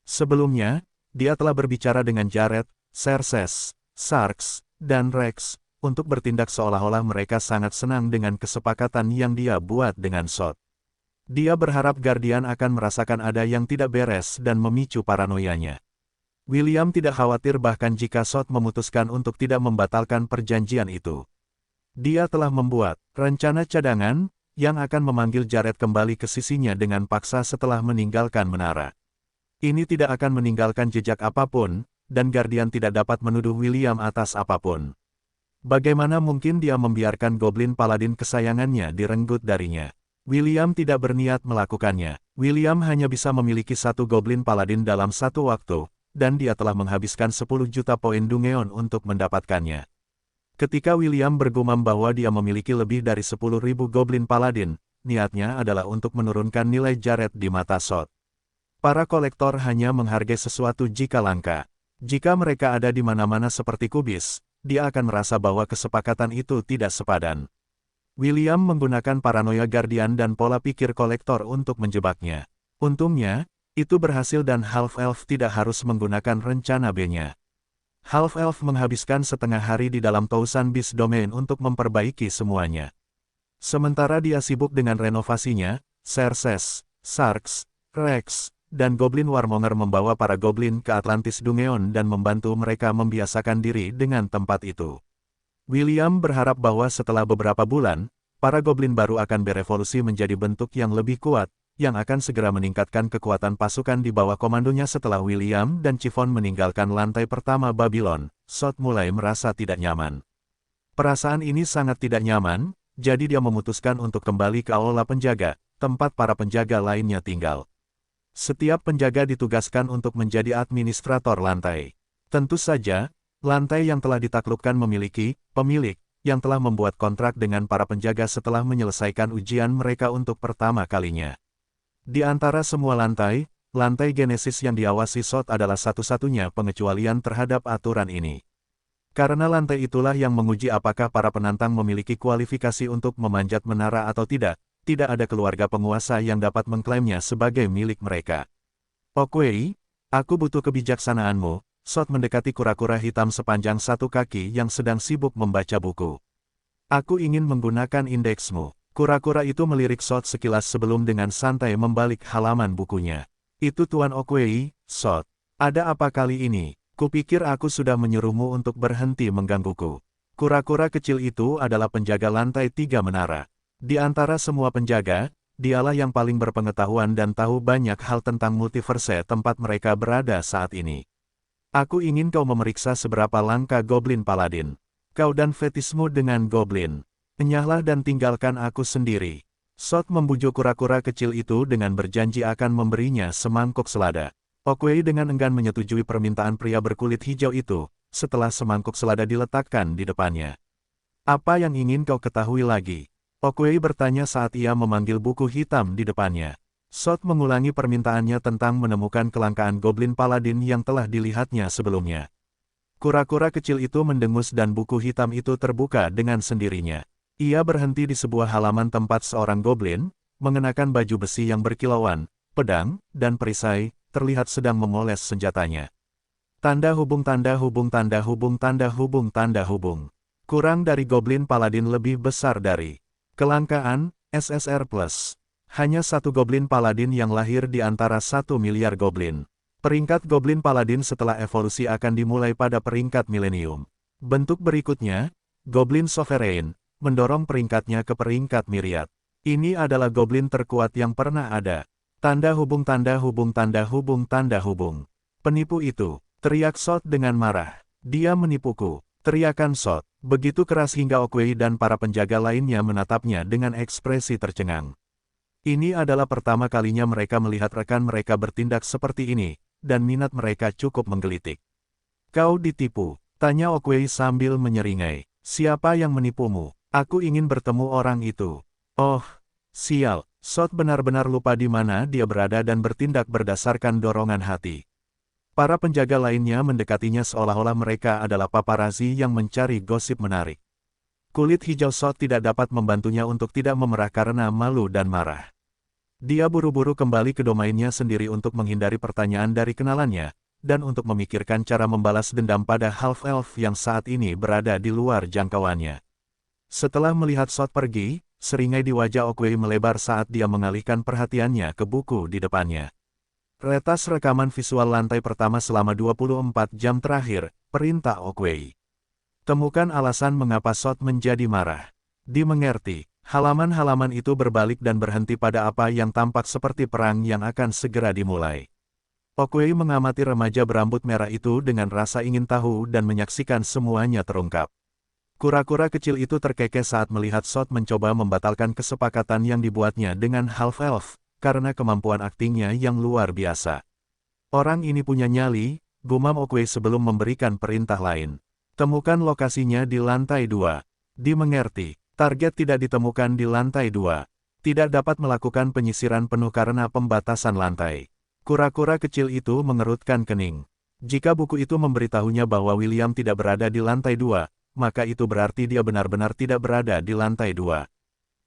Sebelumnya, dia telah berbicara dengan Jared, Xerxes, Sarx, dan Rex, untuk bertindak seolah-olah mereka sangat senang dengan kesepakatan yang dia buat dengan Sot. Dia berharap Guardian akan merasakan ada yang tidak beres dan memicu paranoianya. William tidak khawatir bahkan jika Sot memutuskan untuk tidak membatalkan perjanjian itu. Dia telah membuat rencana cadangan, yang akan memanggil Jared kembali ke sisinya dengan paksa setelah meninggalkan menara. Ini tidak akan meninggalkan jejak apapun, dan Guardian tidak dapat menuduh William atas apapun. Bagaimana mungkin dia membiarkan Goblin Paladin kesayangannya direnggut darinya? William tidak berniat melakukannya. William hanya bisa memiliki 1 Goblin Paladin dalam 1 waktu, dan dia telah menghabiskan 10 juta poin Dungeon untuk mendapatkannya. Ketika William bergumam bahwa dia memiliki lebih dari 10.000 Goblin Paladin, niatnya adalah untuk menurunkan nilai Jared di mata Sot. Para kolektor hanya menghargai sesuatu jika langka. Jika mereka ada di mana-mana seperti kubis, dia akan merasa bahwa kesepakatan itu tidak sepadan. William menggunakan paranoia Guardian dan pola pikir kolektor untuk menjebaknya. Untungnya, itu berhasil dan Half-Elf tidak harus menggunakan rencana B-nya. Half-Elf menghabiskan setengah hari di dalam Thousand Beast Domain untuk memperbaiki semuanya. Sementara dia sibuk dengan renovasinya, Xerxes, Sarx, Rex, dan Goblin Warmonger membawa para Goblin ke Atlantis Dungeon dan membantu mereka membiasakan diri dengan tempat itu. William berharap bahwa setelah beberapa bulan, para Goblin baru akan berevolusi menjadi bentuk yang lebih kuat, yang akan segera meningkatkan kekuatan pasukan di bawah komandonya setelah William dan Chiffon meninggalkan lantai pertama Babylon. Sot mulai merasa tidak nyaman. Perasaan ini sangat tidak nyaman, jadi dia memutuskan untuk kembali ke aula penjaga, tempat para penjaga lainnya tinggal. Setiap penjaga ditugaskan untuk menjadi administrator lantai. Tentu saja, lantai yang telah ditaklukkan memiliki pemilik, yang telah membuat kontrak dengan para penjaga setelah menyelesaikan ujian mereka untuk pertama kalinya. Di antara semua lantai, lantai Genesis yang diawasi Sot adalah satu-satunya pengecualian terhadap aturan ini. Karena lantai itulah yang menguji apakah para penantang memiliki kualifikasi untuk memanjat menara atau tidak. Tidak ada keluarga penguasa yang dapat mengklaimnya sebagai milik mereka. Okwei, aku butuh kebijaksanaanmu. Sot mendekati kura-kura hitam sepanjang 1 kaki yang sedang sibuk membaca buku. Aku ingin menggunakan indeksmu. Kura-kura itu melirik Sot sekilas sebelum dengan santai membalik halaman bukunya. Itu Tuan Okwei, Sot. Ada apa kali ini? Kupikir aku sudah menyuruhmu untuk berhenti menggangguku. Kura-kura kecil itu adalah penjaga lantai 3 menara. Di antara semua penjaga, dialah yang paling berpengetahuan dan tahu banyak hal tentang multiverse tempat mereka berada saat ini. Aku ingin kau memeriksa seberapa langka Goblin Paladin. Kau dan fetismu dengan Goblin. Enyahlah dan tinggalkan aku sendiri. Sot membujuk kura-kura kecil itu dengan berjanji akan memberinya semangkuk selada. Okwei dengan enggan menyetujui permintaan pria berkulit hijau itu, setelah semangkuk selada diletakkan di depannya. Apa yang ingin kau ketahui lagi? Okwei bertanya saat ia memanggil buku hitam di depannya. Sot mengulangi permintaannya tentang menemukan kelangkaan Goblin Paladin yang telah dilihatnya sebelumnya. Kura-kura kecil itu mendengus dan buku hitam itu terbuka dengan sendirinya. Ia berhenti di sebuah halaman tempat seorang Goblin, mengenakan baju besi yang berkilauan, pedang, dan perisai, terlihat sedang memoles senjatanya. Tanda hubung tanda hubung tanda hubung tanda hubung tanda hubung. Kurang dari Goblin Paladin lebih besar dari kelangkaan, SSR+. Hanya 1 Goblin Paladin yang lahir di antara 1 miliar Goblin. Peringkat Goblin Paladin setelah evolusi akan dimulai pada peringkat milenium. Bentuk berikutnya, Goblin Sovereign, mendorong peringkatnya ke peringkat myriad. Ini adalah Goblin terkuat yang pernah ada. Tanda hubung tanda hubung tanda hubung tanda hubung. Penipu itu, teriak Sot dengan marah. Dia menipuku. Teriakan Sot, begitu keras hingga Okwei dan para penjaga lainnya menatapnya dengan ekspresi tercengang. Ini adalah pertama kalinya mereka melihat rekan mereka bertindak seperti ini, dan minat mereka cukup menggelitik. Kau ditipu, tanya Okwei sambil menyeringai. Siapa yang menipumu? Aku ingin bertemu orang itu. Oh, sial, Sot benar-benar lupa di mana dia berada dan bertindak berdasarkan dorongan hati. Para penjaga lainnya mendekatinya seolah-olah mereka adalah paparazi yang mencari gosip menarik. Kulit hijau Sot tidak dapat membantunya untuk tidak memerah karena malu dan marah. Dia buru-buru kembali ke domainnya sendiri untuk menghindari pertanyaan dari kenalannya, dan untuk memikirkan cara membalas dendam pada half-elf yang saat ini berada di luar jangkauannya. Setelah melihat Sot pergi, seringai di wajah Okwei melebar saat dia mengalihkan perhatiannya ke buku di depannya. Retas rekaman visual lantai pertama selama 24 jam terakhir, perintah Okwei. Temukan alasan mengapa Sot menjadi marah. Dimengerti, halaman-halaman itu berbalik dan berhenti pada apa yang tampak seperti perang yang akan segera dimulai. Okwei mengamati remaja berambut merah itu dengan rasa ingin tahu dan menyaksikan semuanya terungkap. Kura-kura kecil itu terkekeh saat melihat Sot mencoba membatalkan kesepakatan yang dibuatnya dengan half-elf, karena kemampuan aktingnya yang luar biasa. Orang ini punya nyali, gumam Okwei sebelum memberikan perintah lain. Temukan lokasinya di lantai 2. Dimengerti, target tidak ditemukan di lantai 2. Tidak dapat melakukan penyisiran penuh karena pembatasan lantai. Kura-kura kecil itu mengerutkan kening. Jika buku itu memberitahunya bahwa William tidak berada di lantai 2, maka itu berarti dia benar-benar tidak berada di lantai 2.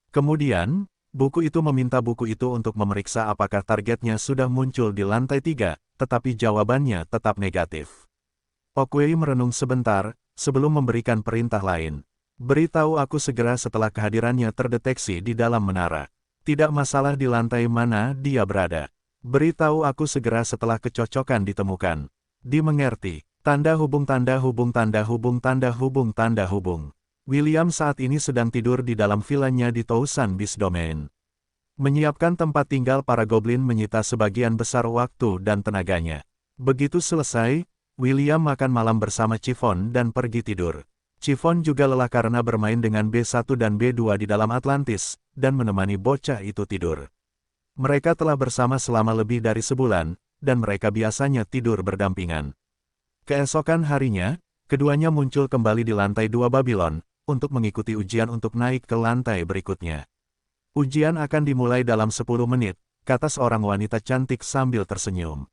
Kemudian, buku itu meminta buku itu untuk memeriksa apakah targetnya sudah muncul di lantai 3, tetapi jawabannya tetap negatif. Okwei merenung sebentar, sebelum memberikan perintah lain. Beritahu aku segera setelah kehadirannya terdeteksi di dalam menara. Tidak masalah di lantai mana dia berada. Beritahu aku segera setelah kecocokan ditemukan. Dimengerti. Tanda hubung tanda hubung tanda hubung tanda hubung tanda hubung. William saat ini sedang tidur di dalam vilanya di Tousan Beast Domain. Menyiapkan tempat tinggal para goblin menyita sebagian besar waktu dan tenaganya. Begitu selesai, William makan malam bersama Chiffon dan pergi tidur. Chiffon juga lelah karena bermain dengan B1 dan B2 di dalam Atlantis, dan menemani bocah itu tidur. Mereka telah bersama selama lebih dari sebulan, dan mereka biasanya tidur berdampingan. Keesokan harinya, keduanya muncul kembali di lantai 2 Babylon, untuk mengikuti ujian untuk naik ke lantai berikutnya. Ujian akan dimulai dalam 10 menit, kata seorang wanita cantik sambil tersenyum.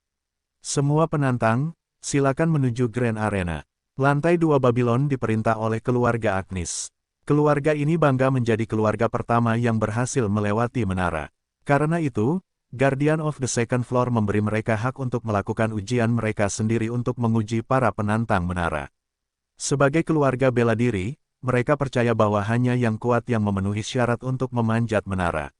Semua penantang, silakan menuju Grand Arena. Lantai 2 Babylon diperintah oleh keluarga Agnes. Keluarga ini bangga menjadi keluarga pertama yang berhasil melewati menara. Karena itu, Guardian of the Second Floor memberi mereka hak untuk melakukan ujian mereka sendiri untuk menguji para penantang menara. Sebagai keluarga bela diri, mereka percaya bahwa hanya yang kuat yang memenuhi syarat untuk memanjat menara.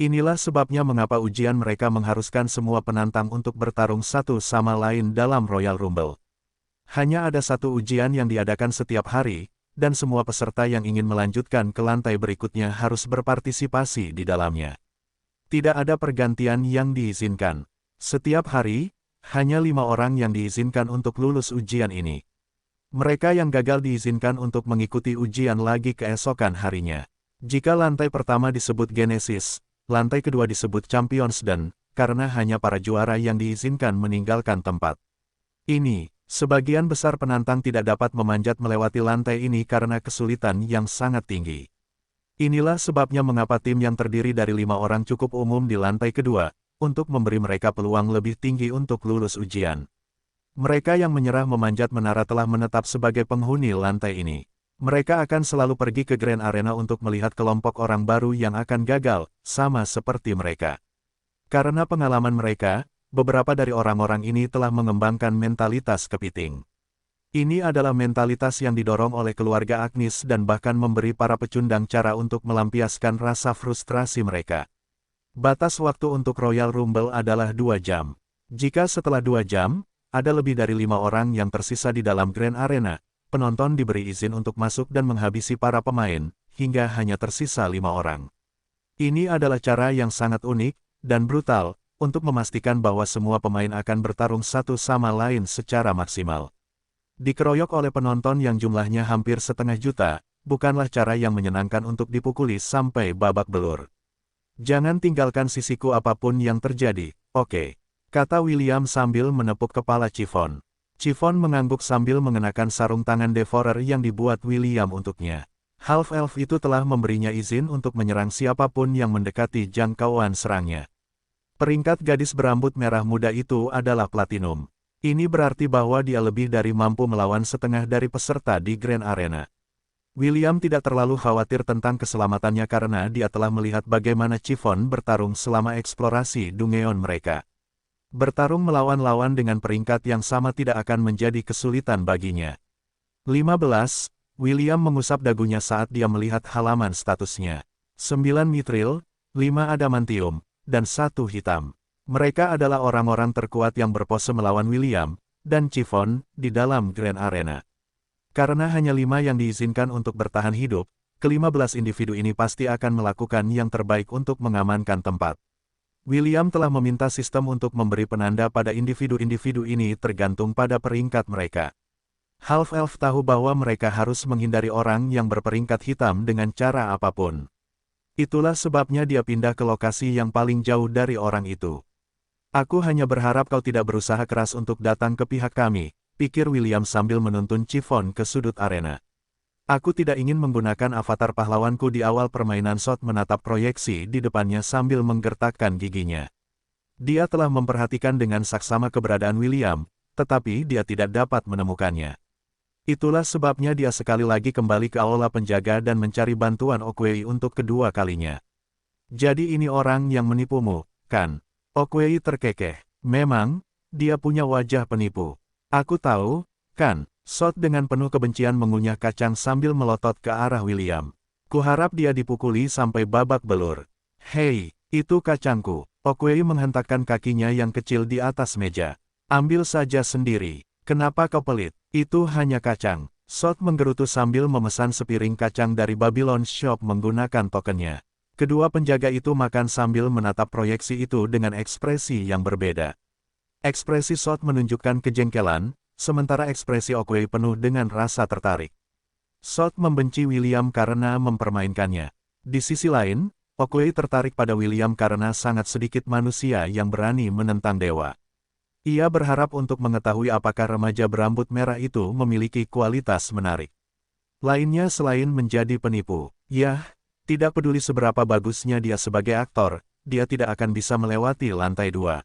Inilah sebabnya mengapa ujian mereka mengharuskan semua penantang untuk bertarung satu sama lain dalam Royal Rumble. Hanya ada satu ujian yang diadakan setiap hari, dan semua peserta yang ingin melanjutkan ke lantai berikutnya harus berpartisipasi di dalamnya. Tidak ada pergantian yang diizinkan. Setiap hari, hanya 5 orang yang diizinkan untuk lulus ujian ini. Mereka yang gagal diizinkan untuk mengikuti ujian lagi keesokan harinya. Jika lantai pertama disebut Genesis, lantai kedua disebut Champions dan, karena hanya para juara yang diizinkan meninggalkan tempat. Ini, sebagian besar penantang tidak dapat memanjat melewati lantai ini karena kesulitan yang sangat tinggi. Inilah sebabnya mengapa tim yang terdiri dari 5 orang cukup umum di lantai kedua, untuk memberi mereka peluang lebih tinggi untuk lulus ujian. Mereka yang menyerah memanjat menara telah menetap sebagai penghuni lantai ini. Mereka akan selalu pergi ke Grand Arena untuk melihat kelompok orang baru yang akan gagal, sama seperti mereka. Karena pengalaman mereka, beberapa dari orang-orang ini telah mengembangkan mentalitas kepiting. Ini adalah mentalitas yang didorong oleh keluarga Agnes dan bahkan memberi para pecundang cara untuk melampiaskan rasa frustrasi mereka. Batas waktu untuk Royal Rumble adalah 2 jam. Jika setelah 2 jam, ada lebih dari 5 orang yang tersisa di dalam Grand Arena, penonton diberi izin untuk masuk dan menghabisi para pemain, hingga hanya tersisa 5 orang. Ini adalah cara yang sangat unik dan brutal, untuk memastikan bahwa semua pemain akan bertarung satu sama lain secara maksimal. Dikeroyok oleh penonton yang jumlahnya hampir 500 juta, bukanlah cara yang menyenangkan untuk dipukuli sampai babak belur. Jangan tinggalkan sisiku apapun yang terjadi, oke? kata William sambil menepuk kepala Chiffon. Chiffon mengangguk sambil mengenakan sarung tangan Devourer yang dibuat William untuknya. Half-elf itu telah memberinya izin untuk menyerang siapapun yang mendekati jangkauan serangnya. Peringkat gadis berambut merah muda itu adalah platinum. Ini berarti bahwa dia lebih dari mampu melawan setengah dari peserta di Grand Arena. William tidak terlalu khawatir tentang keselamatannya karena dia telah melihat bagaimana Chiffon bertarung selama eksplorasi Dungeon mereka. Bertarung melawan lawan dengan peringkat yang sama tidak akan menjadi kesulitan baginya. 15. William mengusap dagunya saat dia melihat halaman statusnya. 9 mithril, 5 adamantium, dan 1 hitam. Mereka adalah orang-orang terkuat yang berpose melawan William dan Chiffon di dalam Grand Arena. Karena hanya 5 yang diizinkan untuk bertahan hidup, ke-15 individu ini pasti akan melakukan yang terbaik untuk mengamankan tempat. William telah meminta sistem untuk memberi penanda pada individu-individu ini tergantung pada peringkat mereka. Half-elf tahu bahwa mereka harus menghindari orang yang berperingkat hitam dengan cara apapun. Itulah sebabnya dia pindah ke lokasi yang paling jauh dari orang itu. Aku hanya berharap kau tidak berusaha keras untuk datang ke pihak kami, pikir William sambil menuntun Chiffon ke sudut arena. Aku tidak ingin menggunakan avatar pahlawanku di awal permainan. Shot menatap proyeksi di depannya sambil menggertakkan giginya. Dia telah memperhatikan dengan saksama keberadaan William, tetapi dia tidak dapat menemukannya. Itulah sebabnya dia sekali lagi kembali ke aula penjaga dan mencari bantuan Okwei untuk kedua kalinya. Jadi ini orang yang menipumu, kan? Okwei terkekeh. Memang, dia punya wajah penipu. Aku tahu, kan? Shot dengan penuh kebencian mengunyah kacang sambil melotot ke arah William. Kuharap dia dipukuli sampai babak belur. Hei, itu kacangku. Okwei menghentakkan kakinya yang kecil di atas meja. Ambil saja sendiri. Kenapa kau pelit? Itu hanya kacang. Shot menggerutu sambil memesan sepiring kacang dari Babylon Shop menggunakan tokennya. Kedua penjaga itu makan sambil menatap proyeksi itu dengan ekspresi yang berbeda. Ekspresi Shot menunjukkan kejengkelan, sementara ekspresi Okwei penuh dengan rasa tertarik. Shot membenci William karena mempermainkannya. Di sisi lain, Okwei tertarik pada William karena sangat sedikit manusia yang berani menentang dewa. Ia berharap untuk mengetahui apakah remaja berambut merah itu memiliki kualitas menarik lainnya selain menjadi penipu. Yah, tidak peduli seberapa bagusnya dia sebagai aktor, dia tidak akan bisa melewati lantai 2.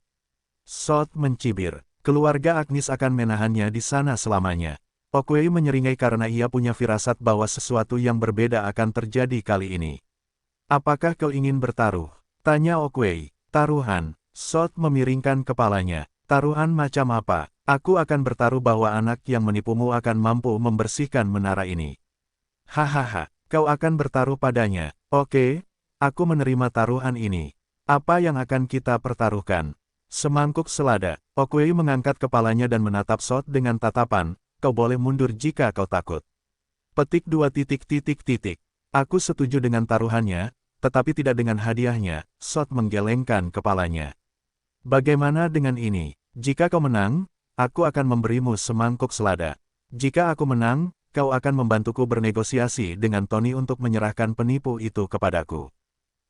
Shot mencibir. Keluarga Agnes akan menahannya di sana selamanya. Okwei menyeringai karena ia punya firasat bahwa sesuatu yang berbeda akan terjadi kali ini. Apakah kau ingin bertaruh? Tanya Okwei. Taruhan. Shot memiringkan kepalanya. Taruhan macam apa? Aku akan bertaruh bahwa anak yang menipumu akan mampu membersihkan menara ini. Hahaha, kau akan bertaruh padanya. Oke, aku menerima taruhan ini. Apa yang akan kita pertaruhkan? Semangkuk selada. Okwei mengangkat kepalanya dan menatap Shot dengan tatapan, kau boleh mundur jika kau takut. Petik 2. Aku setuju dengan taruhannya, tetapi tidak dengan hadiahnya. Shot menggelengkan kepalanya. Bagaimana dengan ini? Jika kau menang, aku akan memberimu semangkuk selada. Jika aku menang, kau akan membantuku bernegosiasi dengan Tony untuk menyerahkan penipu itu kepadaku.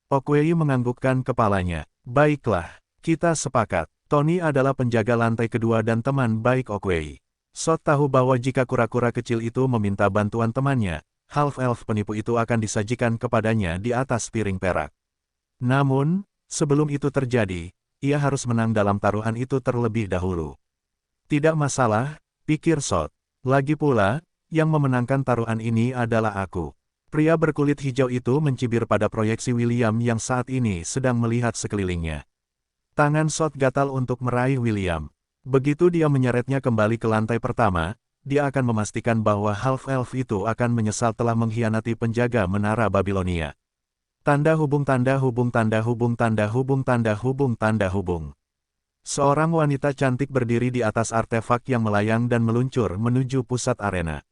Okwei menganggukkan kepalanya. Baiklah. Kita sepakat, Tony adalah penjaga lantai kedua dan teman baik Okwei. Shot tahu bahwa jika kura-kura kecil itu meminta bantuan temannya, half-elf penipu itu akan disajikan kepadanya di atas piring perak. Namun, sebelum itu terjadi, ia harus menang dalam taruhan itu terlebih dahulu. Tidak masalah, pikir Shot. Lagi pula, yang memenangkan taruhan ini adalah aku. Pria berkulit hijau itu mencibir pada proyeksi William yang saat ini sedang melihat sekelilingnya. Tangan Shot gatal untuk meraih William. Begitu dia menyeretnya kembali ke lantai pertama, dia akan memastikan bahwa half-elf itu akan menyesal telah mengkhianati penjaga menara Babilonia. Tanda hubung tanda hubung tanda hubung tanda hubung tanda hubung tanda hubung. Seorang wanita cantik berdiri di atas artefak yang melayang dan meluncur menuju pusat arena.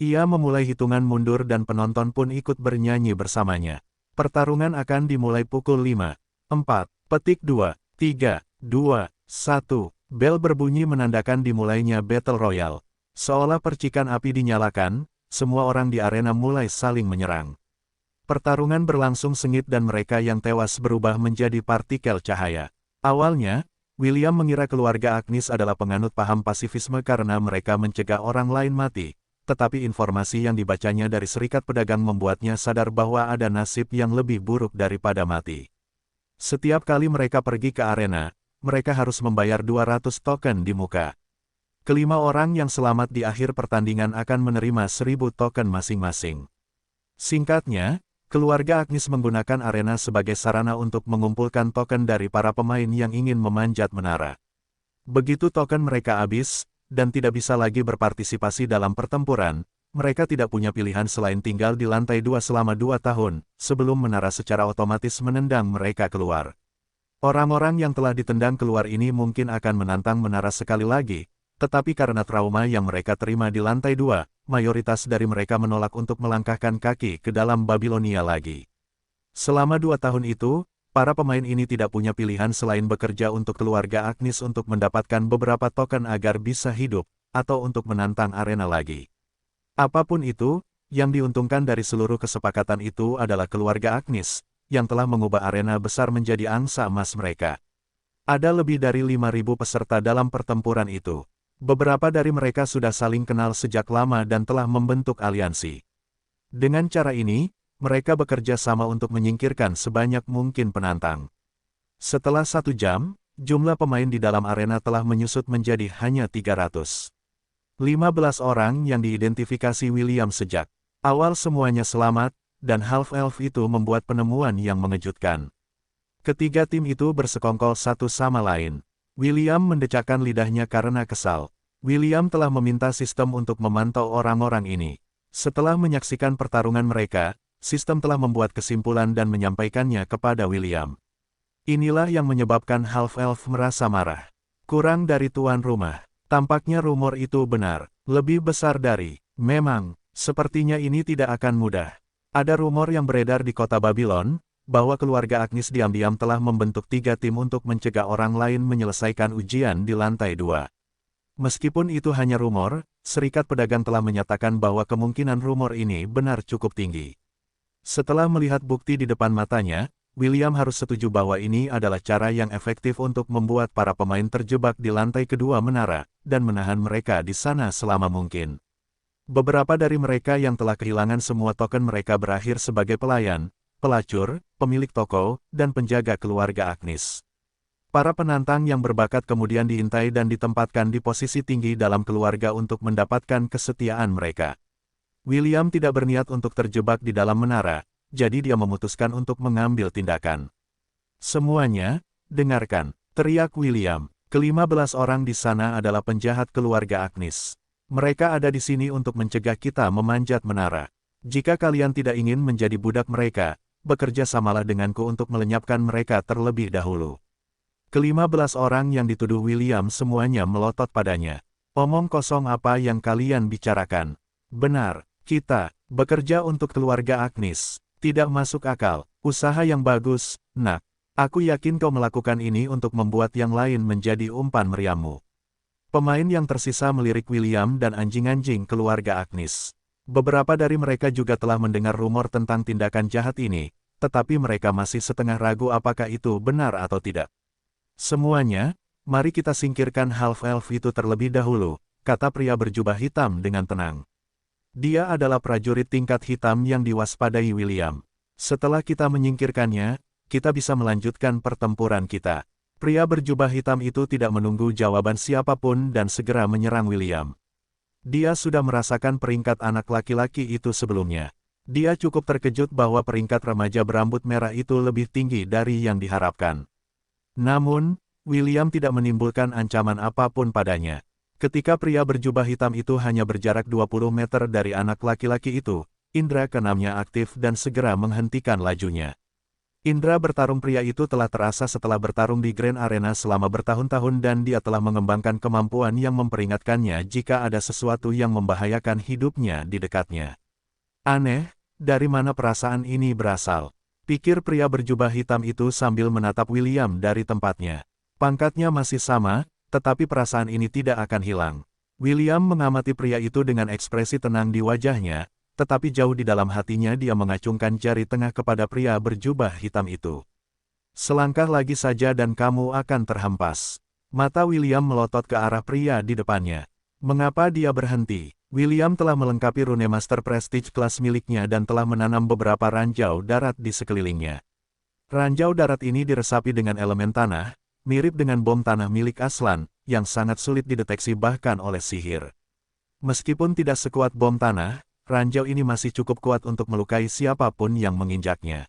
Ia memulai hitungan mundur dan penonton pun ikut bernyanyi bersamanya. Pertarungan akan dimulai pukul 5, 4, 2, 3, 2, 1. Bel berbunyi menandakan dimulainya Battle Royale. Seolah percikan api dinyalakan, semua orang di arena mulai saling menyerang. Pertarungan berlangsung sengit dan mereka yang tewas berubah menjadi partikel cahaya. Awalnya, William mengira keluarga Agnes adalah penganut paham pasifisme karena mereka mencegah orang lain mati, tetapi informasi yang dibacanya dari serikat pedagang membuatnya sadar bahwa ada nasib yang lebih buruk daripada mati. Setiap kali mereka pergi ke arena, mereka harus membayar 200 token di muka. Kelima orang yang selamat di akhir pertandingan akan menerima 1000 token masing-masing. Singkatnya, keluarga Agnes menggunakan arena sebagai sarana untuk mengumpulkan token dari para pemain yang ingin memanjat menara. Begitu token mereka habis, dan tidak bisa lagi berpartisipasi dalam pertempuran, mereka tidak punya pilihan selain tinggal di lantai 2 selama 2 tahun, sebelum menara secara otomatis menendang mereka keluar. Orang-orang yang telah ditendang keluar ini mungkin akan menantang menara sekali lagi, tetapi karena trauma yang mereka terima di lantai 2, mayoritas dari mereka menolak untuk melangkahkan kaki ke dalam Babilonia lagi. Selama 2 tahun itu, para pemain ini tidak punya pilihan selain bekerja untuk keluarga Agnes untuk mendapatkan beberapa token agar bisa hidup, atau untuk menantang arena lagi. Apapun itu, yang diuntungkan dari seluruh kesepakatan itu adalah keluarga Agnes, yang telah mengubah arena besar menjadi angsa emas mereka. Ada lebih dari 5.000 peserta dalam pertempuran itu. Beberapa dari mereka sudah saling kenal sejak lama dan telah membentuk aliansi. Dengan cara ini, mereka bekerja sama untuk menyingkirkan sebanyak mungkin penantang. Setelah 1 jam, jumlah pemain di dalam arena telah menyusut menjadi hanya 300. 15 orang yang diidentifikasi William sejak awal semuanya selamat, dan half-elf itu membuat penemuan yang mengejutkan. Ketiga tim itu bersekongkol satu sama lain. William mendecakkan lidahnya karena kesal. William telah meminta sistem untuk memantau orang-orang ini. Setelah menyaksikan pertarungan mereka, sistem telah membuat kesimpulan dan menyampaikannya kepada William. Inilah yang menyebabkan half-elf merasa marah. Kurang dari tuan rumah. Tampaknya rumor itu benar. Lebih besar dari. Memang, sepertinya ini tidak akan mudah. Ada rumor yang beredar di kota Babylon, bahwa keluarga Agnes diam-diam telah membentuk 3 tim untuk mencegah orang lain menyelesaikan ujian di lantai 2. Meskipun itu hanya rumor, serikat pedagang telah menyatakan bahwa kemungkinan rumor ini benar cukup tinggi. Setelah melihat bukti di depan matanya, William harus setuju bahwa ini adalah cara yang efektif untuk membuat para pemain terjebak di lantai kedua menara, dan menahan mereka di sana selama mungkin. Beberapa dari mereka yang telah kehilangan semua token mereka berakhir sebagai pelayan, pelacur, pemilik toko, dan penjaga keluarga Agnes. Para penantang yang berbakat kemudian diintai dan ditempatkan di posisi tinggi dalam keluarga untuk mendapatkan kesetiaan mereka. William tidak berniat untuk terjebak di dalam menara, jadi dia memutuskan untuk mengambil tindakan. Semuanya, dengarkan, teriak William. Ke-15 orang di sana adalah penjahat keluarga Agnes. Mereka ada di sini untuk mencegah kita memanjat menara. Jika kalian tidak ingin menjadi budak mereka, bekerja samalah denganku untuk melenyapkan mereka terlebih dahulu. Ke-15 orang yang dituduh William semuanya melotot padanya. Omong kosong apa yang kalian bicarakan? Benar, kita bekerja untuk keluarga Agnes. Tidak masuk akal. Usaha yang bagus, nak. Aku yakin kau melakukan ini untuk membuat yang lain menjadi umpan meriammu. Pemain yang tersisa melirik William dan anjing-anjing keluarga Agnes. Beberapa dari mereka juga telah mendengar rumor tentang tindakan jahat ini, tetapi mereka masih setengah ragu apakah itu benar atau tidak. Semuanya, mari kita singkirkan half-elf itu terlebih dahulu, kata pria berjubah hitam dengan tenang. Dia adalah prajurit tingkat hitam yang diwaspadai William. Setelah kita menyingkirkannya, kita bisa melanjutkan pertempuran kita. Pria berjubah hitam itu tidak menunggu jawaban siapapun dan segera menyerang William. Dia sudah merasakan peringkat anak laki-laki itu sebelumnya. Dia cukup terkejut bahwa peringkat remaja berambut merah itu lebih tinggi dari yang diharapkan. Namun, William tidak menimbulkan ancaman apapun padanya. Ketika pria berjubah hitam itu hanya berjarak 20 meter dari anak laki-laki itu, indera keenamnya aktif dan segera menghentikan lajunya. Indera bertarung pria itu telah terasa setelah bertarung di Grand Arena selama bertahun-tahun dan dia telah mengembangkan kemampuan yang memperingatkannya jika ada sesuatu yang membahayakan hidupnya di dekatnya. Aneh, dari mana perasaan ini berasal? Pikir pria berjubah hitam itu sambil menatap William dari tempatnya. Pangkatnya masih sama, tetapi perasaan ini tidak akan hilang. William mengamati pria itu dengan ekspresi tenang di wajahnya, tetapi jauh di dalam hatinya dia mengacungkan jari tengah kepada pria berjubah hitam itu. Selangkah lagi saja dan kamu akan terhempas. Mata William melotot ke arah pria di depannya. Mengapa dia berhenti? William telah melengkapi rune Master Prestige kelas miliknya dan telah menanam beberapa ranjau darat di sekelilingnya. Ranjau darat ini diresapi dengan elemen tanah, mirip dengan bom tanah milik Aslan, yang sangat sulit dideteksi bahkan oleh sihir. Meskipun tidak sekuat bom tanah, ranjau ini masih cukup kuat untuk melukai siapapun yang menginjaknya.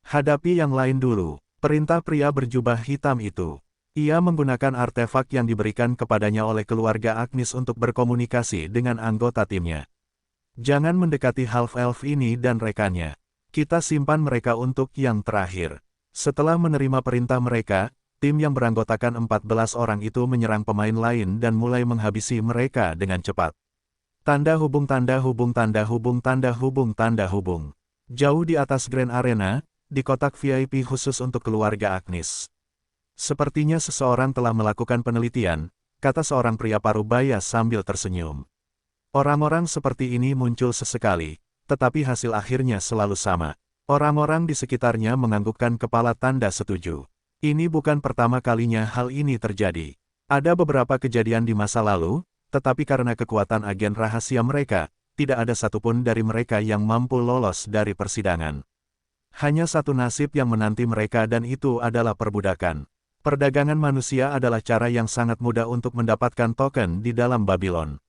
Hadapi yang lain dulu, perintah pria berjubah hitam itu. Ia menggunakan artefak yang diberikan kepadanya oleh keluarga Agnes untuk berkomunikasi dengan anggota timnya. Jangan mendekati half-elf ini dan rekannya. Kita simpan mereka untuk yang terakhir. Setelah menerima perintah mereka, tim yang beranggotakan 14 orang itu menyerang pemain lain dan mulai menghabisi mereka dengan cepat. Tanda hubung tanda hubung tanda hubung tanda hubung tanda hubung. Jauh di atas Grand Arena, di kotak VIP khusus untuk keluarga Agnes. Sepertinya seseorang telah melakukan penelitian, kata seorang pria parubaya sambil tersenyum. Orang-orang seperti ini muncul sesekali, tetapi hasil akhirnya selalu sama. Orang-orang di sekitarnya menganggukkan kepala tanda setuju. Ini bukan pertama kalinya hal ini terjadi. Ada beberapa kejadian di masa lalu, tetapi karena kekuatan agen rahasia mereka, tidak ada satupun dari mereka yang mampu lolos dari persidangan. Hanya satu nasib yang menanti mereka dan itu adalah perbudakan. Perdagangan manusia adalah cara yang sangat mudah untuk mendapatkan token di dalam Babylon.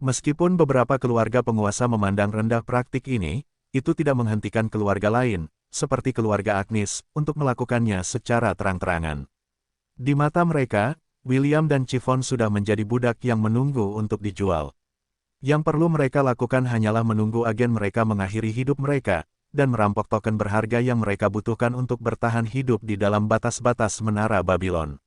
Meskipun beberapa keluarga penguasa memandang rendah praktik ini, itu tidak menghentikan keluarga lain, seperti keluarga Agnes, untuk melakukannya secara terang-terangan. Di mata mereka, William dan Chiffon sudah menjadi budak yang menunggu untuk dijual. Yang perlu mereka lakukan hanyalah menunggu agen mereka mengakhiri hidup mereka, dan merampok token berharga yang mereka butuhkan untuk bertahan hidup di dalam batas-batas menara Babylon.